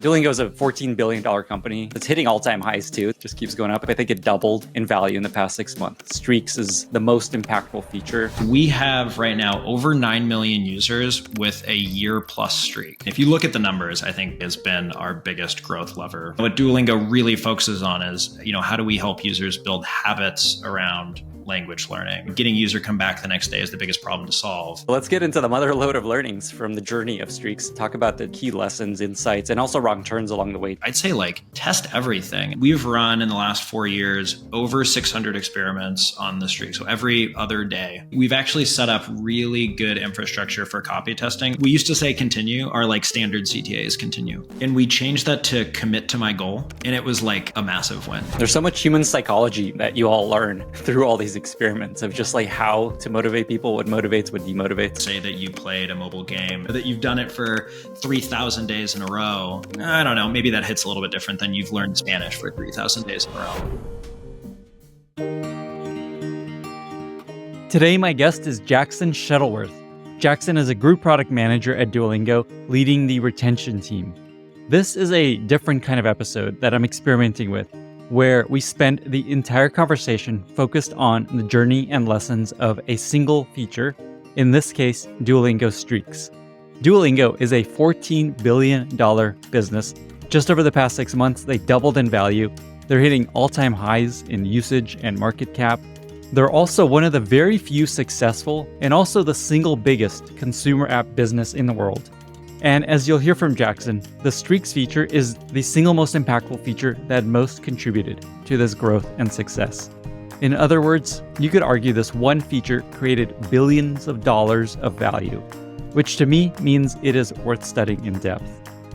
Duolingo is a $14 billion company. It's hitting all-time highs too. It just keeps going up. I think it doubled in value in the past 6 months. Streaks is the most impactful feature. We have right now over 9 million users with a year-plus streak. If you look at the numbers, I think has been our biggest growth lever. What Duolingo really focuses on is, how do we help users build habits around language learning? Getting user come back the next day is the biggest problem to solve. Let's get into the mother load of learnings from the journey of streaks. Talk about the key lessons, insights, and also wrong turns along the way. I'd say test everything. We've run in the last 4 years over 600 experiments on the streak. So every other day, we've actually set up really good infrastructure for copy testing. We used to say continue, our standard CTA is continue. And we changed that to commit to my goal. And it was a massive win. There's so much human psychology that you all learn through all these experiments of just how to motivate people, what motivates, what demotivates. Say that you played a mobile game, that you've done it for 3,000 days in a row. I don't know, maybe that hits a little bit different than you've learned Spanish for 3,000 days in a row. Today, my guest is Jackson Shuttleworth. Jackson is a group product manager at Duolingo, leading the retention team. This is a different kind of episode that I'm experimenting with, where we spent the entire conversation focused on the journey and lessons of a single feature, in this case, Duolingo Streaks. Duolingo is a $14 billion business. Just over the past 6 months, they doubled in value. They're hitting all-time highs in usage and market cap. They're also one of the very few successful and also the single biggest consumer app business in the world. And as you'll hear from Jackson, the Streaks feature is the single most impactful feature that most contributed to this growth and success. In other words, you could argue this one feature created billions of dollars of value, which to me means it is worth studying in depth.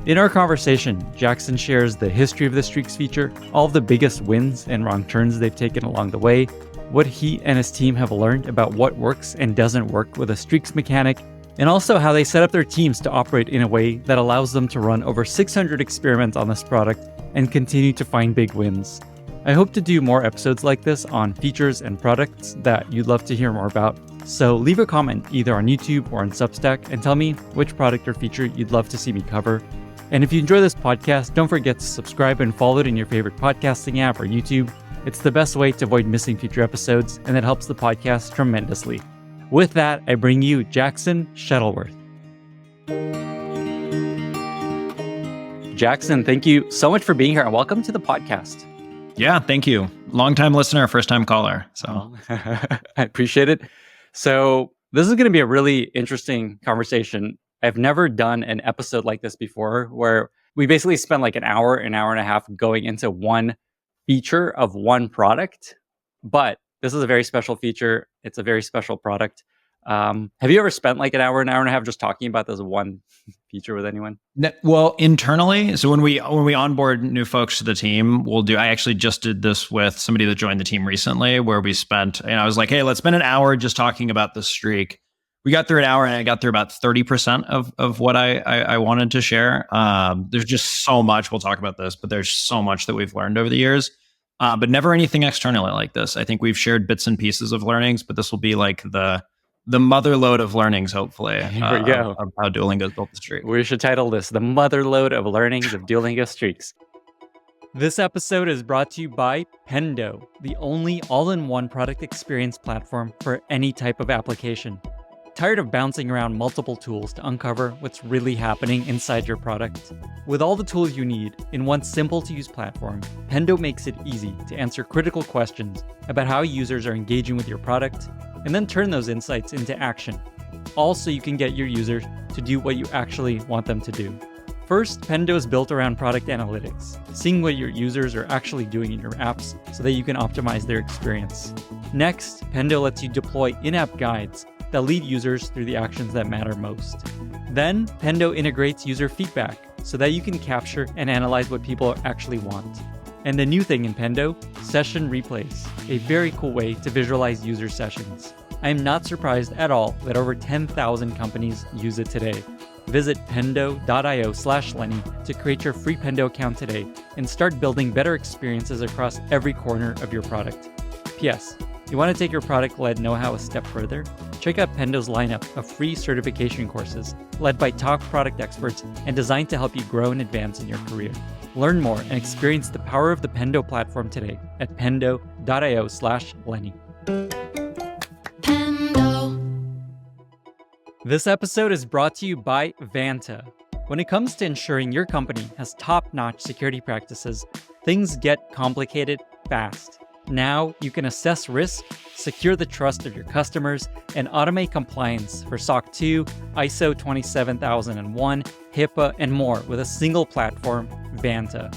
In our conversation, Jackson shares the history of the Streaks feature, all of the biggest wins and wrong turns they've taken along the way, what he and his team have learned about what works and doesn't work with a Streaks mechanic, and also how they set up their teams to operate in a way that allows them to run over 600 experiments on this product and continue to find big wins. I hope to do more episodes like this on features and products that you'd love to hear more about. So leave a comment either on YouTube or on Substack and tell me which product or feature you'd love to see me cover. And if you enjoy this podcast, don't forget to subscribe and follow it in your favorite podcasting app or YouTube. It's the best way to avoid missing future episodes, and it helps the podcast tremendously. With that, I bring you Jackson Shuttleworth. Jackson, thank you so much for being here and welcome to the podcast. Yeah, thank you. Long-time listener, first-time caller. So I appreciate it. So this is going to be a really interesting conversation. I've never done an episode like this before where we basically spend an hour and a half going into one feature of one product, but this is a very special feature. It's a very special product. Have you ever spent an hour and a half just talking about this one feature with anyone? Well, internally, so when we onboard new folks to the team, I actually just did this with somebody that joined the team recently, where we spent, I was like, hey, let's spend an hour just talking about the streak. We got through an hour and I got through about 30% of what I wanted to share. There's just so much, we'll talk about this, but there's so much that we've learned over the years. But never anything externally like this. I think we've shared bits and pieces of learnings, but this will be the mother load of learnings, hopefully. Here we go. Of how Duolingo's built the streak. We should title this The Mother Load of Learnings of Duolingo Streaks. This episode is brought to you by Pendo, the only all-in-one product experience platform for any type of application. Tired of bouncing around multiple tools to uncover what's really happening inside your product? With all the tools you need in one simple-to-use platform, Pendo makes it easy to answer critical questions about how users are engaging with your product, and then turn those insights into action, all so you can get your users to do what you actually want them to do. First, Pendo is built around product analytics, seeing what your users are actually doing in your apps so that you can optimize their experience. Next, Pendo lets you deploy in-app guides that lead users through the actions that matter most. Then, Pendo integrates user feedback so that you can capture and analyze what people actually want. And the new thing in Pendo, session replays, a very cool way to visualize user sessions. I am not surprised at all that over 10,000 companies use it today. Visit pendo.io/Lenny to create your free Pendo account today and start building better experiences across every corner of your product. P.S. You want to take your product-led know-how a step further? check out Pendo's lineup of free certification courses led by top product experts and designed to help you grow and advance in your career. Learn more and experience the power of the Pendo platform today at pendo.io/Lenny. This episode is brought to you by Vanta. When it comes to ensuring your company has top-notch security practices, things get complicated fast. Now you can assess risk, secure the trust of your customers, and automate compliance for SOC 2, ISO 27001, HIPAA, and more with a single platform, Vanta.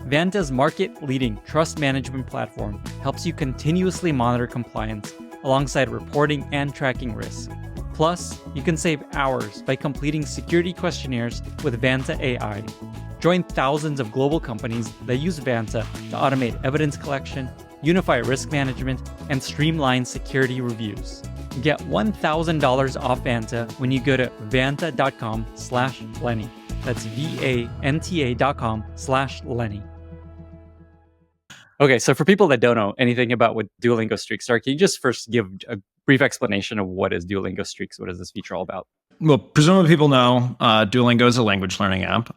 Vanta's market-leading trust management platform helps you continuously monitor compliance alongside reporting and tracking risk. Plus, you can save hours by completing security questionnaires with Vanta AI. Join thousands of global companies that use Vanta to automate evidence collection, unify risk management, and streamline security reviews. Get $1,000 off Vanta when you go to vanta.com/Lenny. That's VANTA.com/Lenny. Okay, so for people that don't know anything about what Duolingo Streaks are, can you just first give a brief explanation of what is Duolingo Streaks? What is this feature all about? Well, presumably people know Duolingo is a language learning app.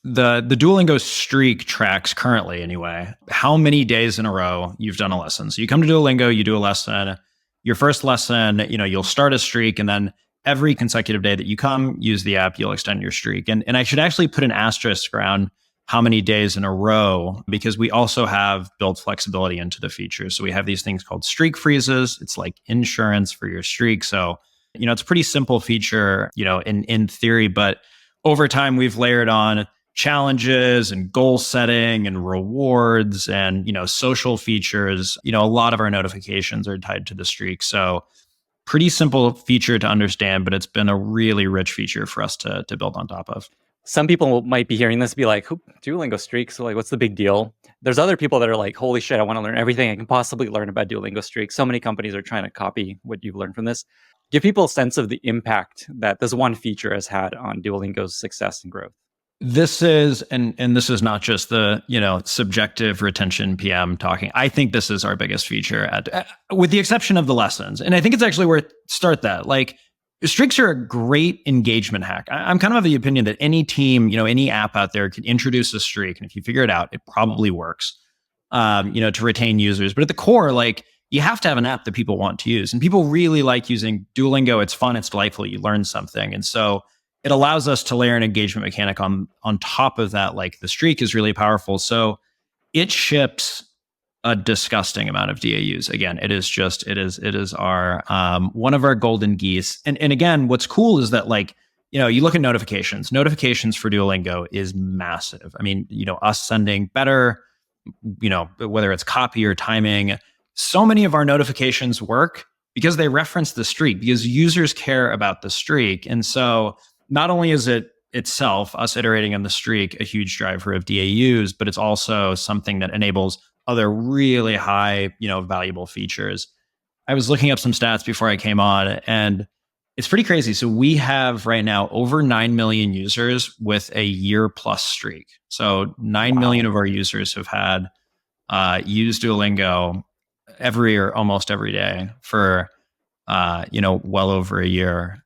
The Duolingo streak tracks currently, anyway, how many days in a row you've done a lesson. So you come to Duolingo, you do a lesson. Your first lesson, you'll start a streak, and then every consecutive day that you come, use the app, you'll extend your streak. And I should actually put an asterisk around how many days in a row, because we also have built flexibility into the feature. So we have these things called streak freezes. It's like insurance for your streak. So, it's a pretty simple feature, in theory, but over time we've layered on challenges and goal setting and rewards and, social features. A lot of our notifications are tied to the streak. So pretty simple feature to understand, but it's been a really rich feature for us to build on top of. Some people might be hearing this be like, Duolingo Streaks, so what's the big deal? There's other people that are like, holy shit, I want to learn everything I can possibly learn about Duolingo Streaks. So many companies are trying to copy what you've learned from this. Give people a sense of the impact that this one feature has had on Duolingo's success and growth. This is, and this is not just the, subjective retention PM talking. I think this is our biggest feature, with the exception of the lessons. And I think it's actually worth start that. Like, streaks are a great engagement hack. I'm kind of the opinion that any team, any app out there can introduce a streak. And if you figure it out, it probably works, to retain users. But at the core, you have to have an app that people want to use. And people really like using Duolingo. It's fun, it's delightful, you learn something. And so it allows us to layer an engagement mechanic on top of that. Like, the streak is really powerful. So it ships a disgusting amount of DAUs. Again, it is our one of our golden geese. And again, what's cool is that, you look at notifications for Duolingo is massive. I mean, us sending better, whether it's copy or timing, so many of our notifications work because they reference the streak, because users care about the streak. And so not only is it itself, us iterating on the streak, a huge driver of DAUs, but it's also something that enables other really high, valuable features. I was looking up some stats before I came on, and it's pretty crazy. So we have right now over 9 million users with a year plus streak. So 9 million of our users have had used Duolingo every or almost every day for well over a year.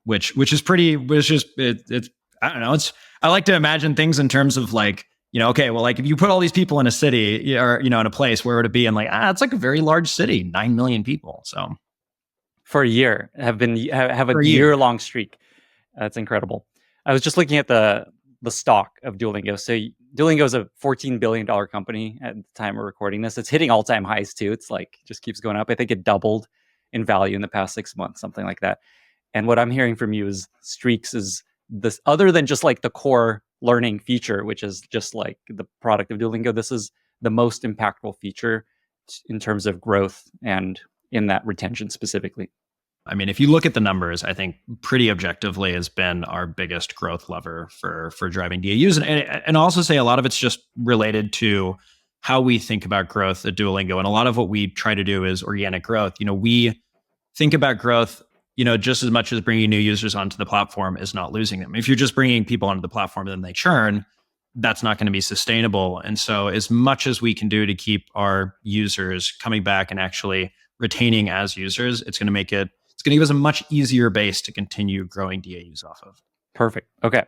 Which is pretty. It's I don't know. I like to imagine things in terms of okay, well, if you put all these people in a city or, in a place, where would it be? And it's like a very large city, 9 million people. So for a year have a year-long streak. That's incredible. I was just looking at the stock of Duolingo. So Duolingo is a $14 billion company at the time we're recording this. It's hitting all-time highs too. It's just keeps going up. I think it doubled in value in the past 6 months, something like that. And what I'm hearing from you is streaks is this, other than just the core learning feature, which is just the product of Duolingo, this is the most impactful feature in terms of growth and in that retention specifically. I mean, if you look at the numbers, I think pretty objectively has been our biggest growth lever for driving DAUs. And I'll also say a lot of it's just related to how we think about growth at Duolingo. And a lot of what we try to do is organic growth. We think about growth just as much as bringing new users onto the platform is not losing them. If you're just bringing people onto the platform and then they churn, that's not going to be sustainable. And so as much as we can do to keep our users coming back and actually retaining as users, it's going to give us a much easier base to continue growing DAUs off of. Perfect. Okay.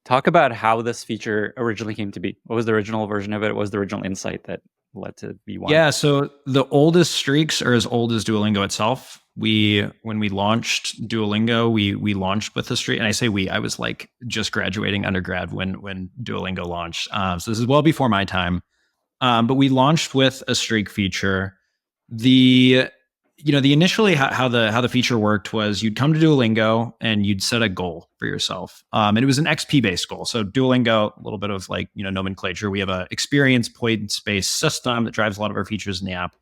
Talk about how this feature originally came to be. What was the original version of it? What was the original insight that led to V1? Yeah, so the oldest streaks are as old as Duolingo itself. When we launched Duolingo, we launched with a streak, and I say I was like just graduating undergrad when Duolingo launched. So this is well before my time. But we launched with a streak feature. The initially how the feature worked was you'd come to Duolingo and you'd set a goal for yourself. And it was an XP based goal. So Duolingo, a little bit of like, nomenclature. We have a experience points based system that drives a lot of our features in the app.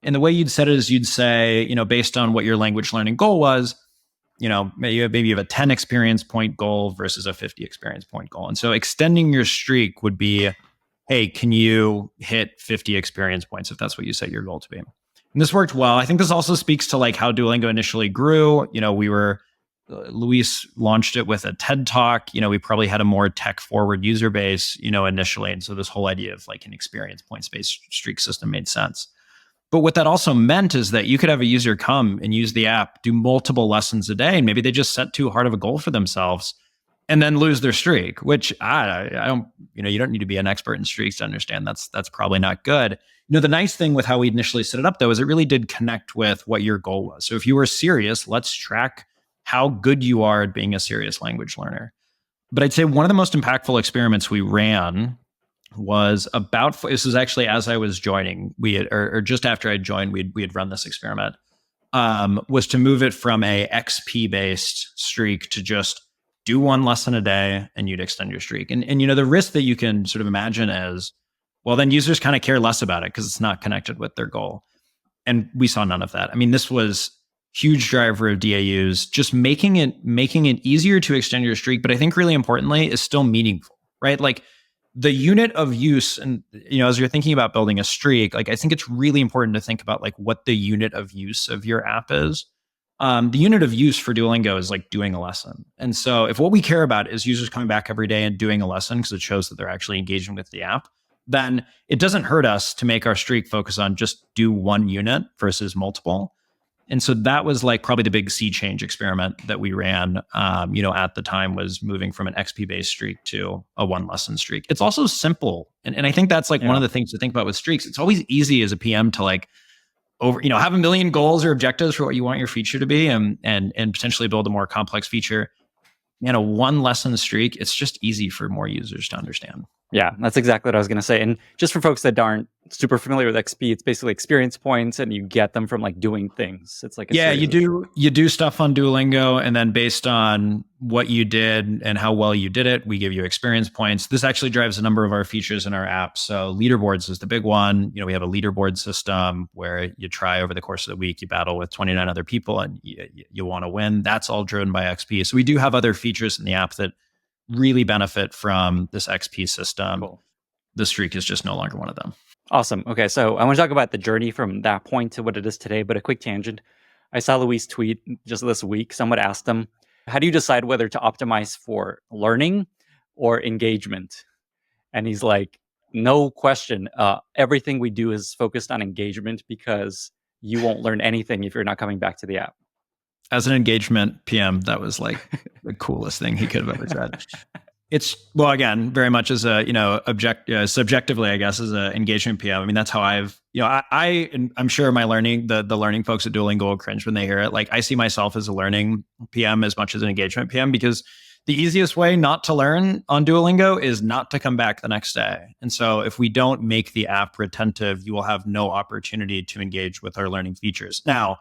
And the way you'd set it is you'd say, based on what your language learning goal was, maybe you have a 10 experience point goal versus a 50 experience point goal. And so extending your streak would be, hey, can you hit 50 experience points if that's what you set your goal to be? And this worked well. I think this also speaks to like how Duolingo initially grew. Luis launched it with a TED Talk. We probably had a more tech forward user base, initially. And so this whole idea of like an experience points based streak system made sense. But what that also meant is that you could have a user come and use the app, do multiple lessons a day, and maybe they just set too hard of a goal for themselves and then lose their streak, which I don't, you don't need to be an expert in streaks to understand that's probably not good. The nice thing with how we initially set it up, though, is it really did connect with what your goal was. So if you were serious, let's track how good you are at being a serious language learner. But I'd say one of the most impactful experiments we ran was this was actually as I was joining, or just after I joined, we had run this experiment, was to move it from a XP based streak to just do one lesson a day and you'd extend your streak. And the risk that you can sort of imagine is, well, then users kind of care less about it because it's not connected with their goal. And we saw none of that. I mean, this was huge driver of DAUs, just making it easier to extend your streak. But I think really importantly is still meaningful, right? Like the unit of use, and as you're thinking about building a streak, like I think it's really important to think about like what the unit of use of your app is. The unit of use for Duolingo is like doing a lesson. And so if what we care about is users coming back every day and doing a lesson because it shows that they're actually engaging with the app, then it doesn't hurt us to make our streak focus on just do one unit versus multiple. And so that was like probably the big sea change experiment that we ran, at the time, was moving from an XP based streak to a one lesson streak. It's also simple. And I think that's like one of the things to think about with streaks. It's always easy as a PM to like have a million goals or objectives for what you want your feature to be and potentially build a more complex feature. A one lesson streak, it's just easy for more users to understand. Yeah, that's exactly what I was going to say. And just for folks that aren't super familiar with XP, it's basically experience points, and you get them from like doing things. It's like you do stuff on Duolingo, and then based on what you did and how well you did it, we give you experience points. This actually drives a number of our features in our app. So leaderboards is the big one. We have a leaderboard system where you try over the course of the week, you battle with 29 other people, and you want to win. That's all driven by XP. So we do have other features in the app that really benefit from this XP system. Cool. The streak is just no longer one of them. Awesome. Okay, so I want to talk about the journey from that point to what it is today, but a quick tangent. I saw Luis tweet just this week. Someone asked him, how do you decide whether to optimize for learning or engagement? And he's like, no question. Everything we do is focused on engagement because you won't learn anything if you're not coming back to the app. As an engagement PM, that was like the coolest thing he could have ever said. It's, well, again, very much as a, subjectively, I guess, as an engagement PM. I mean, that's how I'm sure my the learning folks at Duolingo will cringe when they hear it. Like, I see myself as a learning PM as much as an engagement PM, because the easiest way not to learn on Duolingo is not to come back the next day. And so if we don't make the app retentive, you will have no opportunity to engage with our learning features. Now,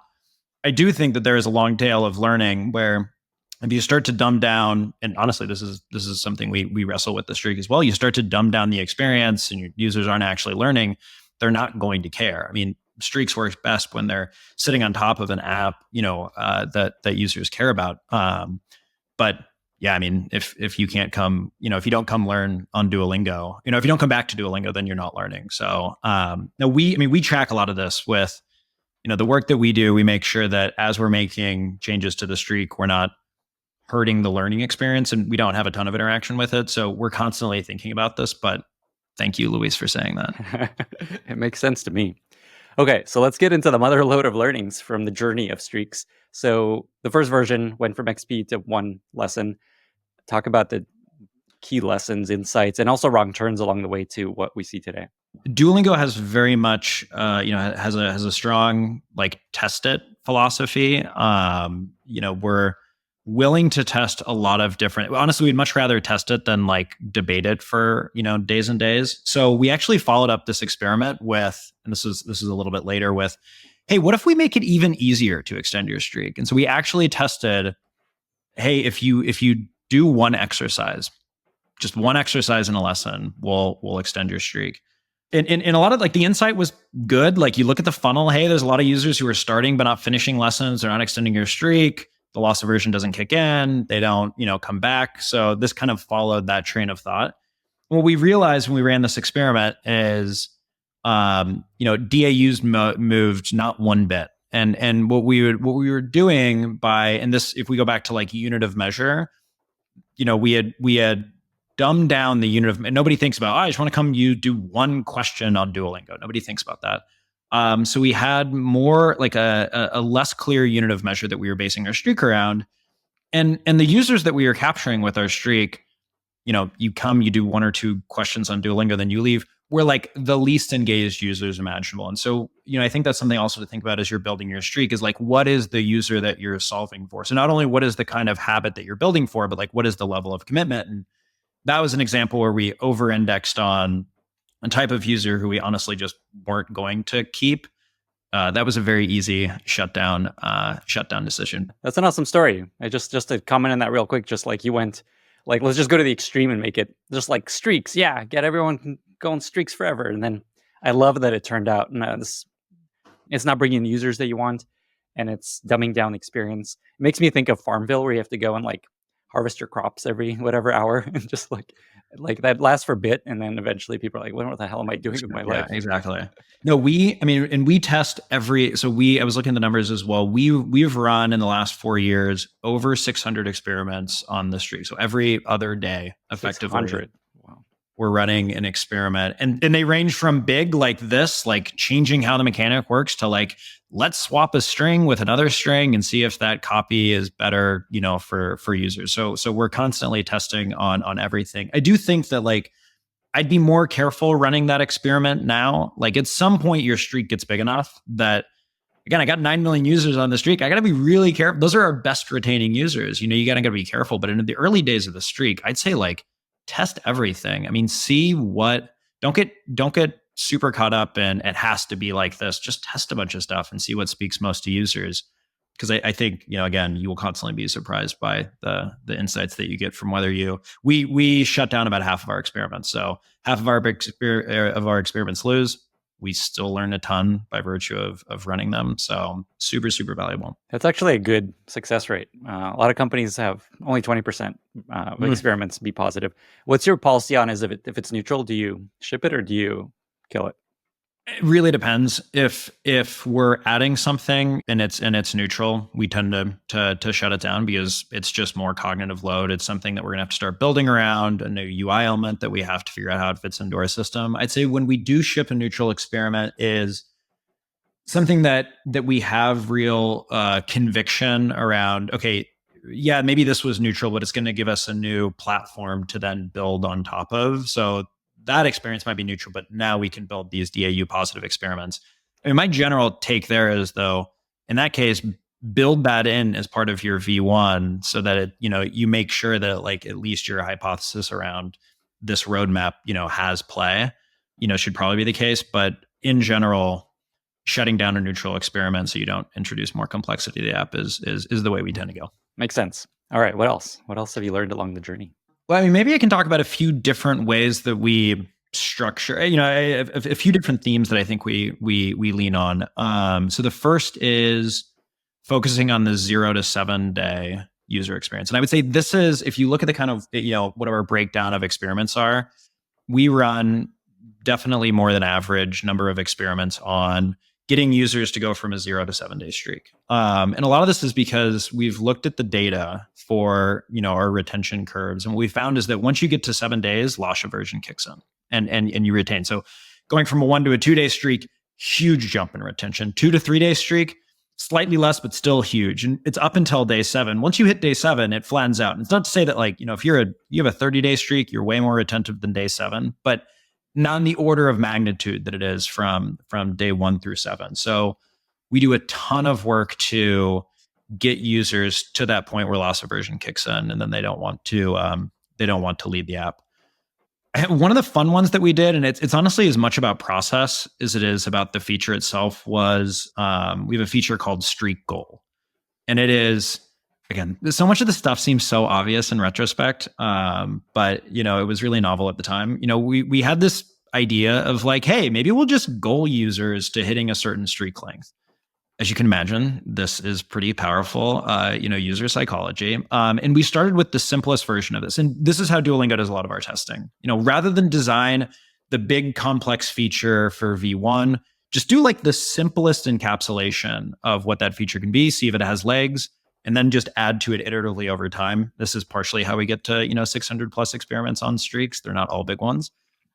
I do think that there is a long tail of learning where if you start to dumb down, and honestly, this is something we wrestle with the streak as well. You start to dumb down the experience and your users aren't actually learning, they're not going to care. I mean, streaks work best when they're sitting on top of an app, that users care about. But yeah, I mean, if you can't come, if you don't come learn on Duolingo, if you don't come back to Duolingo, then you're not learning. So we track a lot of this with, the work that we do. We make sure that as we're making changes to the streak, we're not hurting the learning experience, and we don't have a ton of interaction with it. So we're constantly thinking about this, but thank you, Luis, for saying that. It makes sense to me. Okay, so let's get into the mother lode of learnings from the journey of streaks. So the first version went from XP to one lesson. Talk about the key lessons, insights, and also wrong turns along the way to what we see today. Duolingo has very much, has a strong like test it philosophy. We're willing to test a lot of different. Honestly, we'd much rather test it than like debate it for days and days. So we actually followed up this experiment with, and this is a little bit later with, hey, what if we make it even easier to extend your streak? And so we actually tested, hey, if you do one exercise, just one exercise in a lesson, we'll extend your streak. And a lot of like the insight was good. Like you look at the funnel, hey, there's a lot of users who are starting but not finishing lessons. They're not extending your streak. The loss aversion doesn't kick in. They don't, come back. So this kind of followed that train of thought. What we realized when we ran this experiment is, DAUs moved not one bit. And what we were doing by, and this, if we go back to like unit of measure, we had dumb down the unit of, nobody thinks about, I just want to come you do one question on Duolingo. Nobody thinks about that. So we had more like a less clear unit of measure that we were basing our streak around. And the users that we were capturing with our streak, you come, you do one or two questions on Duolingo, then you leave. We're like the least engaged users imaginable. And so, I think that's something also to think about as you're building your streak is like, what is the user that you're solving for? So not only what is the kind of habit that you're building for, but like, what is the level of commitment? And that was an example where we over-indexed on a type of user who we honestly just weren't going to keep. That was a very easy shutdown decision. That's an awesome story. I just to comment on that real quick, just like you went, like, let's just go to the extreme and make it just like streaks. Yeah, get everyone going streaks forever. And then I love that it turned out, it's not bringing the users that you want, and it's dumbing down the experience. It makes me think of Farmville, where you have to go and like harvest your crops every whatever hour, and just like that lasts for a bit, and then eventually people are like, what the hell am I doing with my life? Exactly. No, we test every, I was looking at the numbers as well. We've run in the last 4 years over 600 experiments on the streak. So every other day, effectively. 600. Wow. We're running an experiment, and they range from big like this, like changing how the mechanic works, to like, let's swap a string with another string and see if that copy is better, for users. So we're constantly testing on everything. I do think that like, I'd be more careful running that experiment now. Like at some point your streak gets big enough that, again, I got 9 million users on the streak. I got to be really careful. Those are our best retaining users. You got to be careful. But in the early days of the streak, I'd say like, test everything. I mean, see what, don't get super caught up in it has to be like this. Just test a bunch of stuff and see what speaks most to users. Because I think, again, you will constantly be surprised by the insights that you get from whether we shut down about half of our experiments. So half of our experiments lose. We still learn a ton by virtue of running them. So super, super valuable. That's actually a good success rate. A lot of companies have only 20% of experiments be positive. What's your policy on if it's neutral? Do you ship it or do you kill it? It really depends. If we're adding something and it's neutral, we tend to shut it down because it's just more cognitive load. It's something that we're gonna have to start building around, a new UI element that we have to figure out how it fits into our system. I'd say when we do ship a neutral experiment is something that we have real conviction around. Okay, yeah, maybe this was neutral, but it's going to give us a new platform to then build on top of. So that experience might be neutral, but now we can build these DAU positive experiments. I mean, my general take there is, though, in that case, build that in as part of your V1 so that it, you make sure that like at least your hypothesis around this roadmap, has play, should probably be the case. But in general, shutting down a neutral experiment so you don't introduce more complexity to the app is the way we tend to go. Makes sense. All right. What else? What else have you learned along the journey? Well, I mean, maybe I can talk about a few different ways that we structure, a few different themes that I think we lean on. So the first is focusing on the 0 to 7 day user experience. And I would say this is, if you look at the kind of, what our breakdown of experiments are, we run definitely more than average number of experiments on getting users to go from a 0 to 7 day streak. And a lot of this is because we've looked at the data for, our retention curves. And what we found is that once you get to 7 days, loss aversion kicks in and you retain. So going from a 1 to a 2 day streak, huge jump in retention. 2 to 3 day streak, slightly less, but still huge. And it's up until day 7. Once you hit day 7, it flattens out. And it's not to say that like, if you have a 30-day streak, you're way more retentive than day 7, but not in the order of magnitude that it is from day 1 through 7. So we do a ton of work to get users to that point where loss aversion kicks in, and then they don't want to leave the app. One of the fun ones that we did, and it's honestly as much about process as it is about the feature itself, was we have a feature called Streak Goal. And it is, again, so much of the stuff seems so obvious in retrospect, but it was really novel at the time. We had this idea of like, hey, maybe we'll just goal users to hitting a certain streak length. As you can imagine, this is pretty powerful, user psychology. And we started with the simplest version of this. And this is how Duolingo does a lot of our testing. Rather than design the big complex feature for V1, just do like the simplest encapsulation of what that feature can be, see if it has legs, and then just add to it iteratively over time. This is partially how we get to, 600 plus experiments on streaks. They're not all big ones.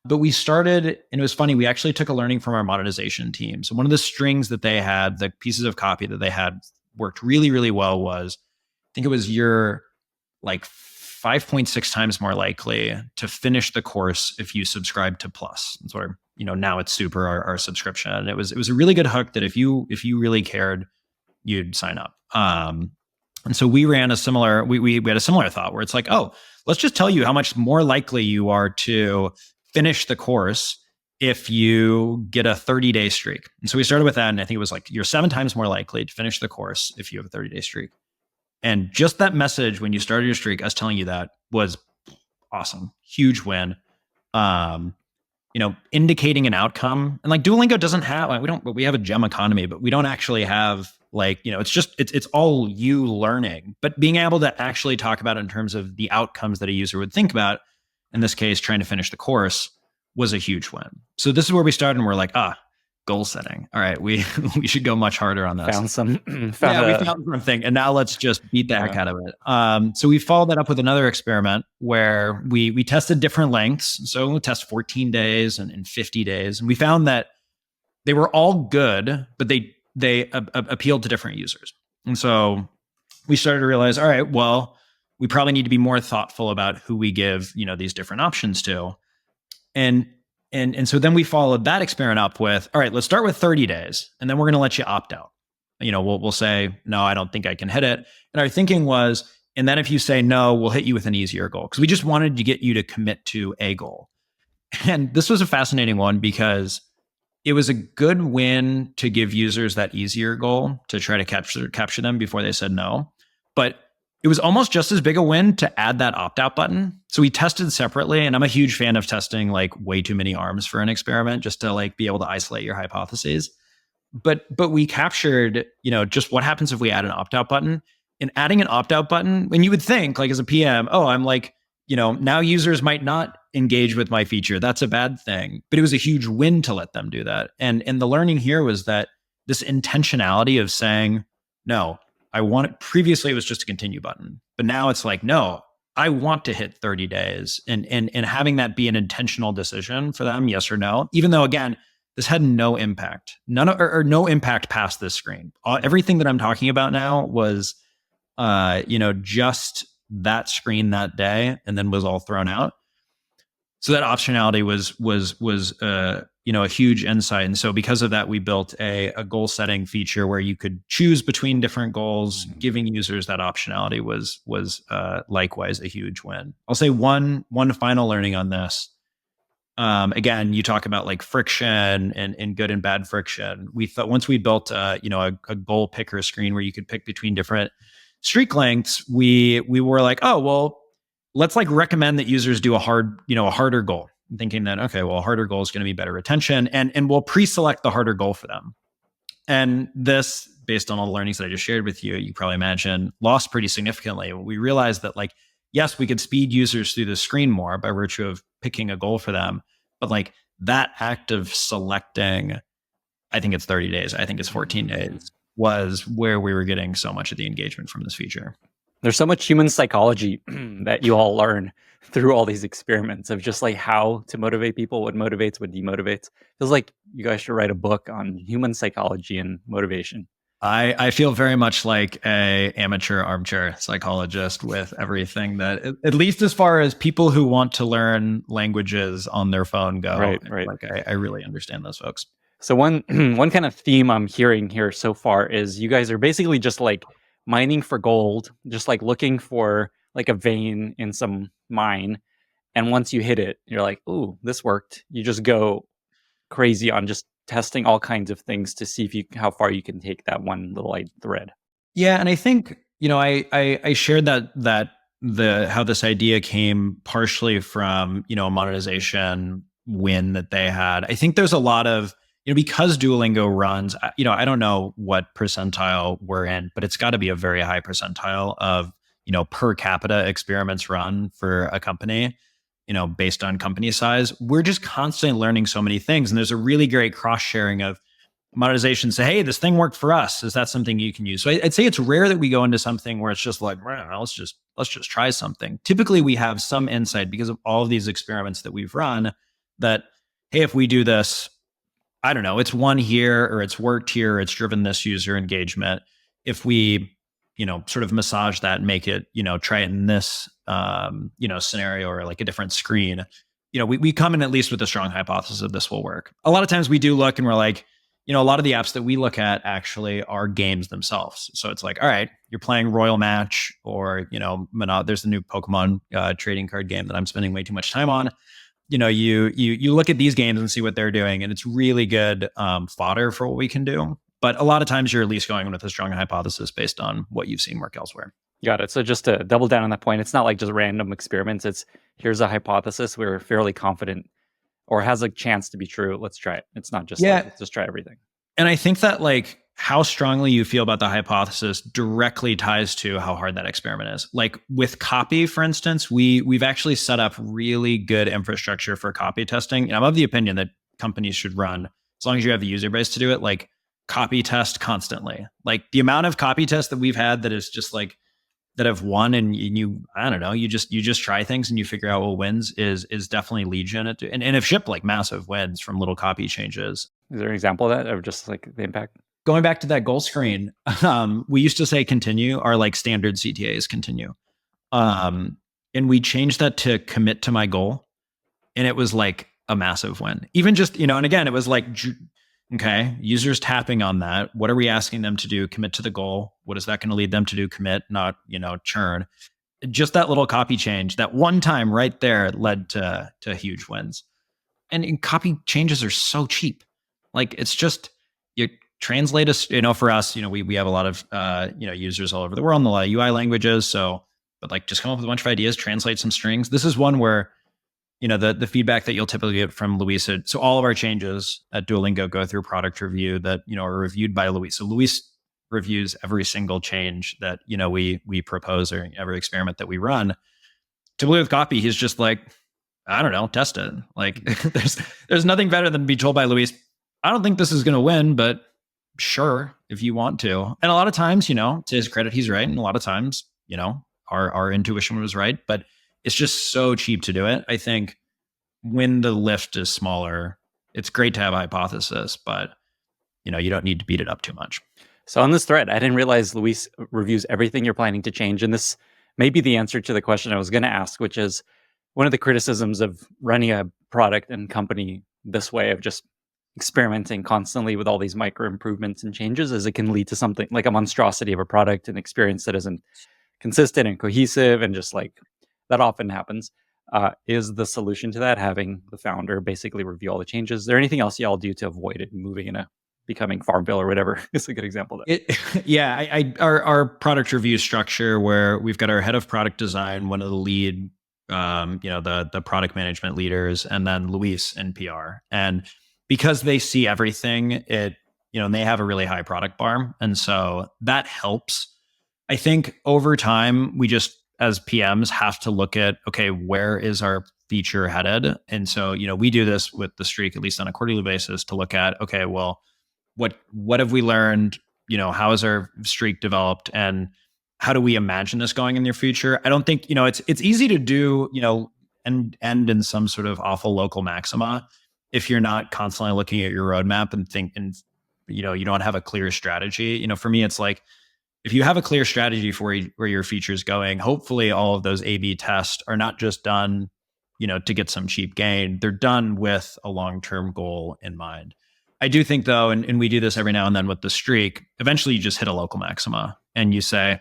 But we started, and it was funny, we actually took a learning from our monetization team. So one of the strings that they had, the pieces of copy that they had worked really, really well was, I think it was you're like 5.6 times more likely to finish the course if you subscribe to Plus. It's where, now it's Super, our subscription. And it was a really good hook that if you really cared, you'd sign up. And so we ran a similar, we had a similar thought where it's like, oh, let's just tell you how much more likely you are to finish the course if you get a 30-day streak. And so we started with that, and I think it was like you're 7 times more likely to finish the course if you have a 30-day streak. And just that message when you started your streak, us telling you that was awesome. Huge win. Indicating an outcome. And like Duolingo doesn't have, we have a gem economy, but we don't actually have like, it's all you learning. But being able to actually talk about it in terms of the outcomes that a user would think about, in this case, trying to finish the course, was a huge win. So this is where we started, and we're like, goal setting. All right, we should go much harder on this. We found something, and now let's just beat the heck out of it. So we followed that up with another experiment where we tested different lengths. So we test 14 days and 50 days, and we found that they were all good, but they appealed to different users. And so we started to realize, all right, well, we probably need to be more thoughtful about who we give, these different options to. And so then we followed that experiment up with, all right, let's start with 30 days, and then we're going to let you opt out. We'll say, no, I don't think I can hit it. And our thinking was, and then if you say no, we'll hit you with an easier goal, because we just wanted to get you to commit to a goal. And this was a fascinating one because it was a good win to give users that easier goal to try to capture them before they said no. But it was almost just as big a win to add that opt-out button. So we tested separately, and I'm a huge fan of testing like way too many arms for an experiment just to like be able to isolate your hypotheses. But we captured, just what happens if we add an opt-out button. And adding an opt-out button, when you would think like as a PM, I'm like, now users might not engage with my feature. That's a bad thing. But it was a huge win to let them do that. And the learning here was that this intentionality of saying, no, I want it. Previously, it was just a continue button, but now it's like, no, I want to hit 30 days, and having that be an intentional decision for them, yes or no. Even though, again, this had no impact, no impact past this screen. Everything that I'm talking about now was, just that screen that day, and then was all thrown out. So that optionality was a huge insight. And so because of that, we built a goal setting feature where you could choose between different goals. Giving users that optionality was likewise a huge win. I'll say one final learning on this. Again, you talk about like friction and good and bad friction. We thought once we built a goal picker screen where you could pick between different streak lengths, we were like, oh, well, let's like recommend that users do a harder goal, thinking that, okay, well, a harder goal is going to be better retention, and we'll pre-select the harder goal for them. And this, based on all the learnings that I just shared with you, you probably imagine lost pretty significantly. We realized that like, yes, we could speed users through the screen more by virtue of picking a goal for them. But like that act of selecting, I think it's 30 days, I think it's 14 days, was where we were getting so much of the engagement from this feature. There's so much human psychology that you all learn through all these experiments of just like how to motivate people, what motivates, what demotivates. Feels like you guys should write a book on human psychology and motivation. I feel very much like a amateur armchair psychologist with everything that, at least as far as people who want to learn languages on their phone go. Right, right. Like I really understand those folks. So one one kind of theme I'm hearing here so far is you guys are basically just like mining for gold, just like looking for like a vein in some mine. And once you hit it, you're like, "Ooh, this worked." You just go crazy on just testing all kinds of things to see if you how far you can take that one little like thread. Yeah, and I think I shared that the how this idea came partially from a monetization win that they had. I think there's a lot of because Duolingo runs. I don't know what percentile we're in, but it's got to be a very high percentile of per capita experiments run for a company. Based on company size, we're just constantly learning so many things, and there's a really great cross sharing of monetization. Say, hey, this thing worked for us. Is that something you can use? So I'd say it's rare that we go into something where it's just like, well, let's just try something. Typically, we have some insight because of all of these experiments that we've run. That hey, if we do this, I don't know, it's won here or it's worked here, or it's driven this user engagement. If we sort of massage that and make it, try it in this, scenario or like a different screen, we come in at least with a strong hypothesis of this will work. A lot of times we do look and we're like, a lot of the apps that we look at actually are games themselves. So it's like, all right, you're playing Royal Match or, there's the new Pokemon trading card game that I'm spending way too much time on. You look at these games and see what they're doing, and it's really good fodder for what we can do. But a lot of times you're at least going with a strong hypothesis based on what you've seen work elsewhere. Got it. So just to double down on that point, it's not like just random experiments. It's here's a hypothesis we're fairly confident or has a chance to be true. Let's try it. It's not just like, let's just try everything. And I think that like how strongly you feel about the hypothesis directly ties to how hard that experiment is. Like with copy, for instance, we've actually set up really good infrastructure for copy testing. And I'm of the opinion that companies should run, as long as you have the user base to do it, like copy test constantly. Like the amount of copy tests that we've had that is just like that have won, and you I don't know, you just try things and you figure out what wins is definitely legion. And have shipped like massive wins from little copy changes. Is there an example of that, of just like the impact? Going back to that goal screen, we used to say continue. Our like standard CTA is continue, and we changed that to commit to my goal, and it was like a massive win. Even just and again, it was like, okay, users tapping on that. What are we asking them to do? Commit to the goal. What is that going to lead them to do? Commit, not churn. Just that little copy change, that one time right there led to huge wins. And copy changes are so cheap. Like it's just you translate us. For us, we have a lot of users all over the world in a lot of UI languages. So, but like just come up with a bunch of ideas, translate some strings. This is one where the feedback that you'll typically get from Luis. So all of our changes at Duolingo go through product review that are reviewed by Luis. So Luis reviews every single change that we propose or every experiment that we run. Typically with copy, he's just like, I don't know, test it. Like there's nothing better than be told by Luis, I don't think this is going to win, but sure, if you want to. And a lot of times, to his credit, he's right. And a lot of times, our intuition was right, but it's just so cheap to do it. I think when the lift is smaller, it's great to have a hypothesis, but you don't need to beat it up too much. So on this thread, I didn't realize Luis reviews everything you're planning to change. And this may be the answer to the question I was going to ask, which is one of the criticisms of running a product and company this way of just experimenting constantly with all these micro improvements and changes is it can lead to something like a monstrosity of a product and experience that isn't consistent and cohesive, and just like that often happens. Is the solution to that having the founder basically review all the changes? Is there anything else y'all do to avoid it moving in a becoming Farmville or whatever? It's a good example of that. Our product review structure where we've got our head of product design, one of the lead, the product management leaders, and then Luis in PR. And because they see everything, and they have a really high product bar. And so that helps. I think over time, we just, as PMs, have to look at, okay, where is our feature headed? And so, we do this with the streak, at least on a quarterly basis, to look at, okay, well, what have we learned? How has our streak developed? And how do we imagine this going in the future? I don't think, it's easy to do, and end in some sort of awful local maxima if you're not constantly looking at your roadmap and think, and you don't have a clear strategy. For me, it's like, if you have a clear strategy for where your feature is going, hopefully all of those A/B tests are not just done, to get some cheap gain. They're done with a long-term goal in mind. I do think though, and we do this every now and then with the streak, eventually you just hit a local maxima and you say,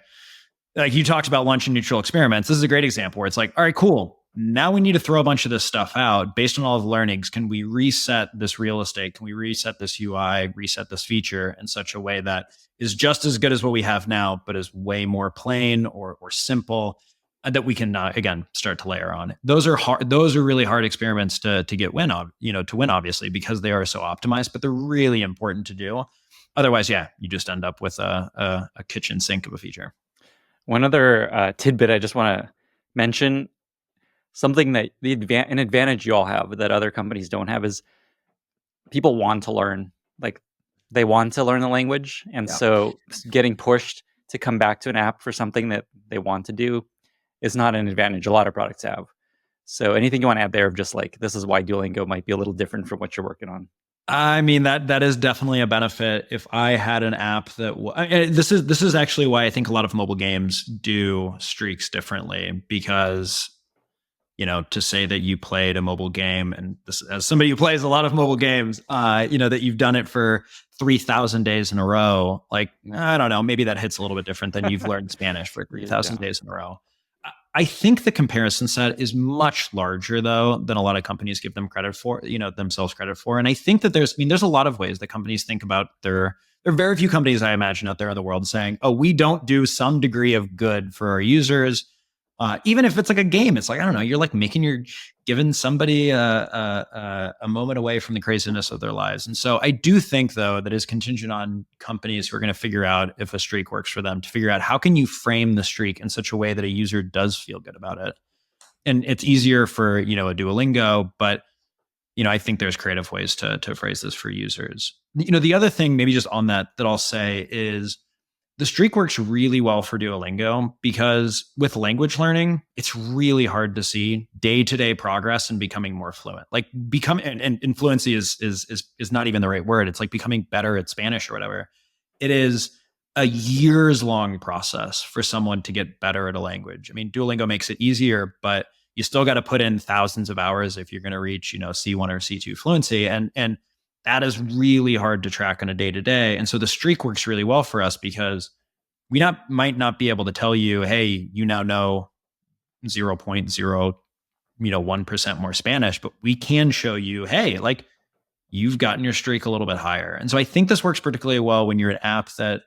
like you talked about lunch and neutral experiments. This is a great example where it's like, all right, cool. Now we need to throw a bunch of this stuff out based on all of the learnings. Can we reset this real estate? Can we reset this UI, reset this feature in such a way that is just as good as what we have now, but is way more plain or simple, that we can again start to layer on. Those are hard. Those are really hard experiments to get win on, to win obviously because they are so optimized, but they're really important to do. Otherwise, yeah, you just end up with a kitchen sink of a feature. One other tidbit I just want to mention, something that an advantage you all have that other companies don't have is people want to learn. Like they want to learn the language. And so getting pushed to come back to an app for something that they want to do is not an advantage a lot of products have. So anything you want to add there of just like, this is why Duolingo might be a little different from what you're working on. I mean, that is definitely a benefit. If I had an app that this is actually why I think a lot of mobile games do streaks differently, because to say that you played a mobile game, and this, as somebody who plays a lot of mobile games, that you've done it for 3,000 days in a row, like I don't know, maybe that hits a little bit different than you've learned Spanish for 3,000 days in a row. I think the comparison set is much larger though than a lot of companies give them credit for, themselves credit for. And I think that there's a lot of ways that companies think about there are very few companies I imagine out there in the world saying, oh, we don't do some degree of good for our users. Even if it's like a game, it's like, I don't know, you're like giving somebody a moment away from the craziness of their lives. And so I do think though, that is contingent on companies who are going to figure out if a streak works for them, to figure out how can you frame the streak in such a way that a user does feel good about it. And it's easier for, a Duolingo, but I think there's creative ways to phrase this for users. The other thing maybe just on that I'll say is, the streak works really well for Duolingo because with language learning, it's really hard to see day-to-day progress and becoming more fluent. Like and fluency is not even the right word. It's like becoming better at Spanish or whatever. It is a years-long process for someone to get better at a language. I mean, Duolingo makes it easier, but you still got to put in thousands of hours if you're going to reach, C1 or C2 fluency. And that is really hard to track on a day-to-day. And so the streak works really well for us because we might not be able to tell you, hey, you now know 0.01% more Spanish, but we can show you, hey, like you've gotten your streak a little bit higher. And so I think this works particularly well when you're an app that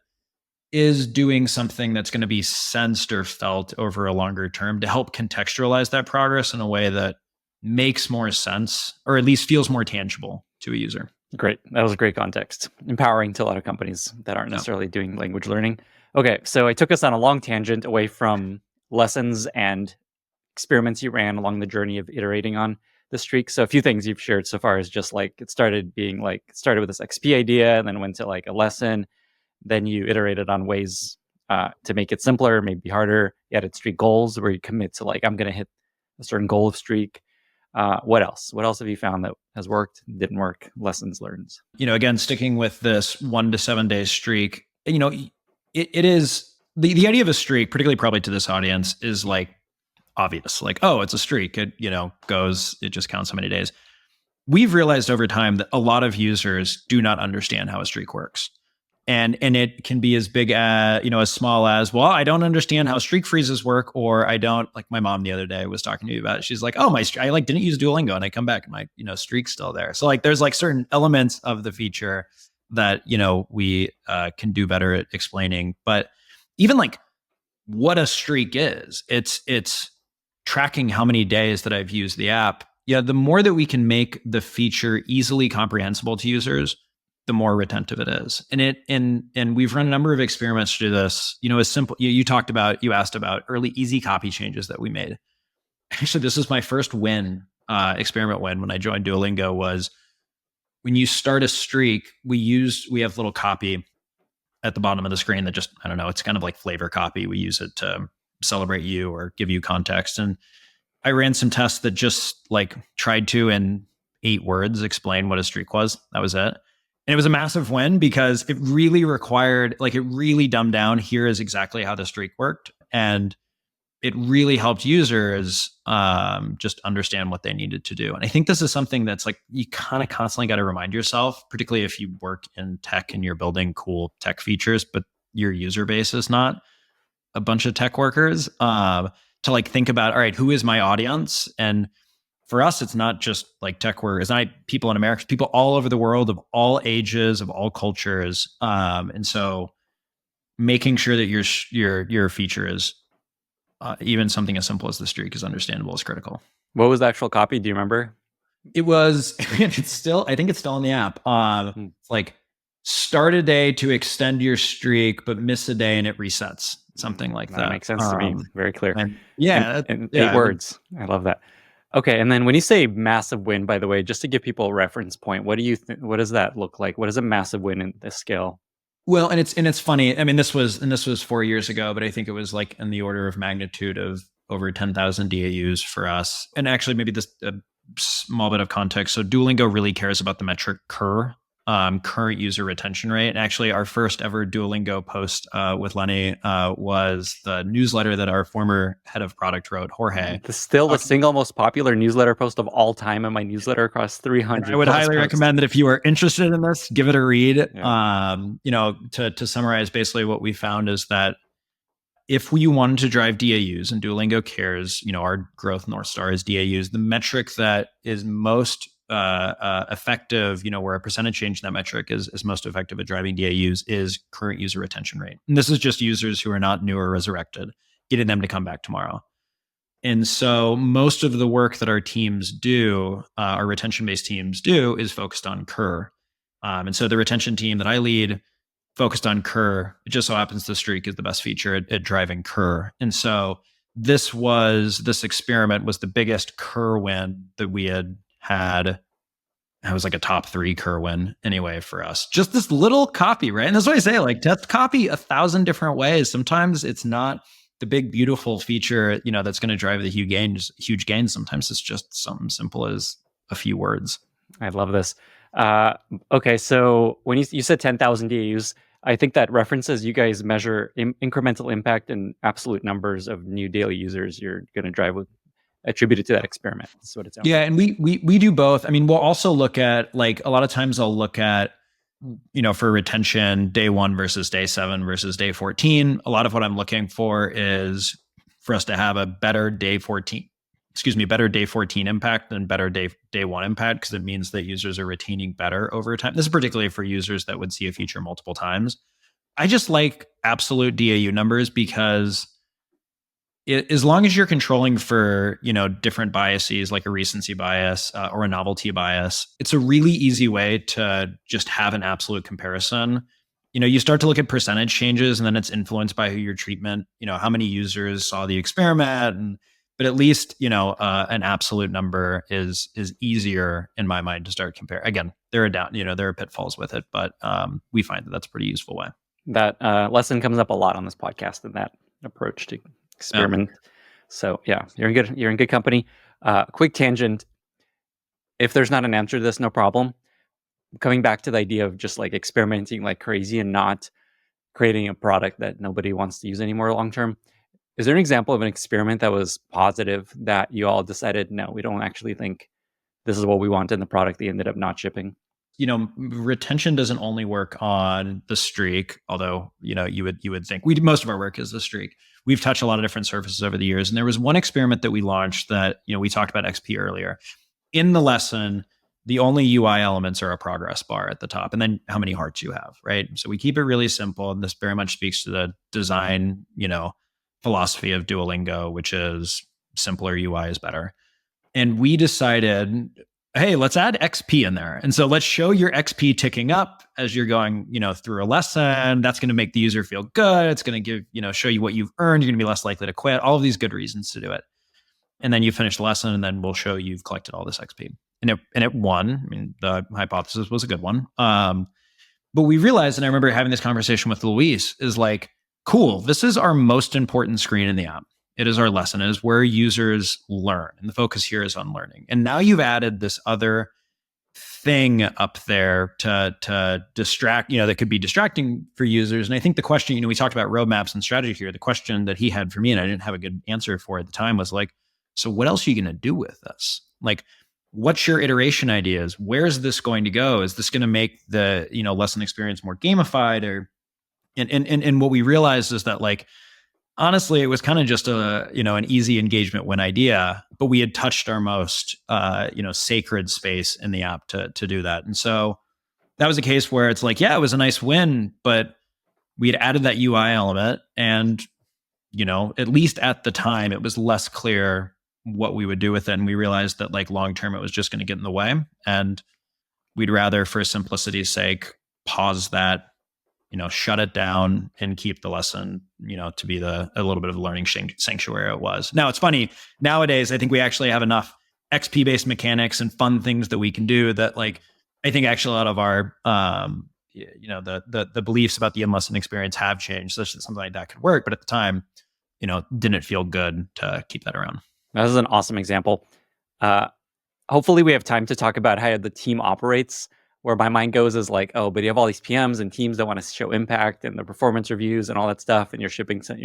is doing something that's going to be sensed or felt over a longer term to help contextualize that progress in a way that makes more sense, or at least feels more tangible to a user. Great. That was a great context. Empowering to a lot of companies that aren't necessarily doing language learning. Okay, so I took us on a long tangent away from lessons and experiments you ran along the journey of iterating on the streak. So a few things you've shared so far is just like it started with this XP idea and then went to like a lesson. Then you iterated on ways to make it simpler, maybe harder. You added streak goals where you commit to like, I'm going to hit a certain goal of streak. What else? What else have you found that has worked, didn't work? Lessons learned. Again, sticking with this 1 to 7 day streak, it is the idea of a streak, particularly probably to this audience, is like obvious. Like, oh, it's a streak. It, it just counts how many days. We've realized over time that a lot of users do not understand how a streak works. And it can be as big as, as small as, well, I don't understand how streak freezes work, or I don't, like my mom the other day was talking to me about it. She's like, oh, I like didn't use Duolingo and I come back and my, streak's still there. So like, there's like certain elements of the feature that, we can do better at explaining. But even like what a streak is, it's tracking how many days that I've used the app. Yeah. The more that we can make the feature easily comprehensible to users, the more retentive it is. And we've run a number of experiments to do this, as simple, you asked about early easy copy changes that we made. Actually, this is my first experiment win when I joined Duolingo, was when you start a streak, we have little copy at the bottom of the screen that just, I don't know, it's kind of like flavor copy. We use it to celebrate you or give you context. And I ran some tests that just like tried to, in 8 words, explain what a streak was. That was it. And it was a massive win because it really required, like, it really dumbed down, here is exactly how the streak worked. And it really helped users just understand what they needed to do. And I think this is something that's like, you kind of constantly got to remind yourself, particularly if you work in tech and you're building cool tech features, but your user base is not a bunch of tech workers, to like think about, all right, who is my audience? And for us, it's not just like tech workers, it's not people in America, people all over the world of all ages, of all cultures. And so making sure that your feature is even something as simple as the streak is understandable is critical. What was the actual copy? Do you remember? It was, it's still, I think it's still in the app. It's like, start a day to extend your streak, but miss a day and it resets. Something like that. That makes sense to me. Very clear. And yeah. And 8 words. I love that. Okay. And then when you say massive win, by the way, just to give people a reference point, what do you what does that look like? What is a massive win in this scale? Well, and it's funny. I mean, this was 4 years ago, but I think it was like in the order of magnitude of over 10,000 DAUs for us. And actually, maybe this a small bit of context. So Duolingo really cares about the metric CUR, current user retention rate. And actually, our first ever Duolingo post with Lenny was the newsletter that our former head of product wrote, Jorge. It's still the single most popular newsletter post of all time in my newsletter across 300. I would highly recommend that if you are interested in this, give it a read. Yeah. To summarize, basically what we found is that if we wanted to drive DAUs, and Duolingo cares, our growth North Star is DAUs, the metric that is most effective, where a percentage change in that metric is most effective at driving DAUs, is current user retention rate. And this is just users who are not new or resurrected, getting them to come back tomorrow. And so most of the work that our teams do, our retention-based teams do, is focused on CUR. And so the retention team that I lead focused on CUR. It just so happens the streak is the best feature at driving CUR. And so this experiment was the biggest CUR win that we had. It was like a top 3 CUR win anyway for us. Just this little copy, right? And that's why I say, like, test copy 1,000 different ways. Sometimes it's not the big, beautiful feature, that's going to drive the huge gains. Sometimes it's just something simple as a few words. I love this. Okay, so when you said 10,000 DAUs, I think that references you guys measure incremental impact and absolute numbers of new daily users you're going to drive with, attributed to that experiment. That's what it sounds like. And we do both. I mean, we'll also look at, like, a lot of times I'll look at, for retention, day 1 versus day 7 versus day 14. A lot of what I'm looking for is for us to have a better day 14 impact than better day 1 impact, because it means that users are retaining better over time. This is particularly for users that would see a feature multiple times. I just like absolute DAU numbers because as long as you're controlling for, different biases, like a recency bias or a novelty bias, it's a really easy way to just have an absolute comparison. You start to look at percentage changes, and then it's influenced by your treatment, how many users saw the experiment. But at least, an absolute number is easier in my mind to start comparing. Again, there are pitfalls with it, but we find that that's a pretty useful way. That lesson comes up a lot on this podcast, and that approach to experiment. So yeah, you're in good company. Quick tangent. If there's not an answer to this, no problem. Coming back to the idea of just like experimenting like crazy and not creating a product that nobody wants to use anymore long term. Is there an example of an experiment that was positive that you all decided, no, we don't actually think this is what we want in the product, they ended up not shipping? Retention doesn't only work on the streak, although, you would think most of our work is the streak. We've touched a lot of different surfaces over the years. And there was one experiment that we launched that, we talked about XP earlier. In the lesson, the only UI elements are a progress bar at the top, and then how many hearts you have, right? So we keep it really simple. And this very much speaks to the design, philosophy of Duolingo, which is simpler UI is better. And we decided, hey, let's add XP in there. And so let's show your XP ticking up as you're going, through a lesson. That's going to make the user feel good. It's going to give, show you what you've earned. You're going to be less likely to quit. All of these good reasons to do it. And then you finish the lesson, and then we'll show you've collected all this XP. And it won. I mean, the hypothesis was a good one. But we realized, and I remember having this conversation with Luis, is like, cool, this is our most important screen in the app. It is our lesson. It is where users learn. And the focus here is on learning. And now you've added this other thing up there to distract, that could be distracting for users. And I think the question, we talked about roadmaps and strategy here. The question that he had for me, and I didn't have a good answer for at the time, was like, so what else are you going to do with this? Like, what's your iteration ideas? Where's this going to go? Is this going to make the, lesson experience more gamified? Or and what we realized is that, like, honestly, it was kind of just an easy engagement win idea, but we had touched our most sacred space in the app to do that. And so that was a case where it's like, yeah, it was a nice win, but we had added that UI element, and at least at the time, it was less clear what we would do with it. And we realized that, like, long term, it was just going to get in the way, and we'd rather, for simplicity's sake, pause that, shut it down and keep the lesson, to be a little bit of a learning sanctuary it was. Now, it's funny. Nowadays, I think we actually have enough XP-based mechanics and fun things that we can do that, like, I think actually a lot of our, the beliefs about the in-lesson experience have changed, such that something like that could work. But at the time, didn't feel good to keep that around. That was an awesome example. Hopefully we have time to talk about how the team operates. Where my mind goes is like, oh, but you have all these PMs and teams that want to show impact and the performance reviews and all that stuff, and you're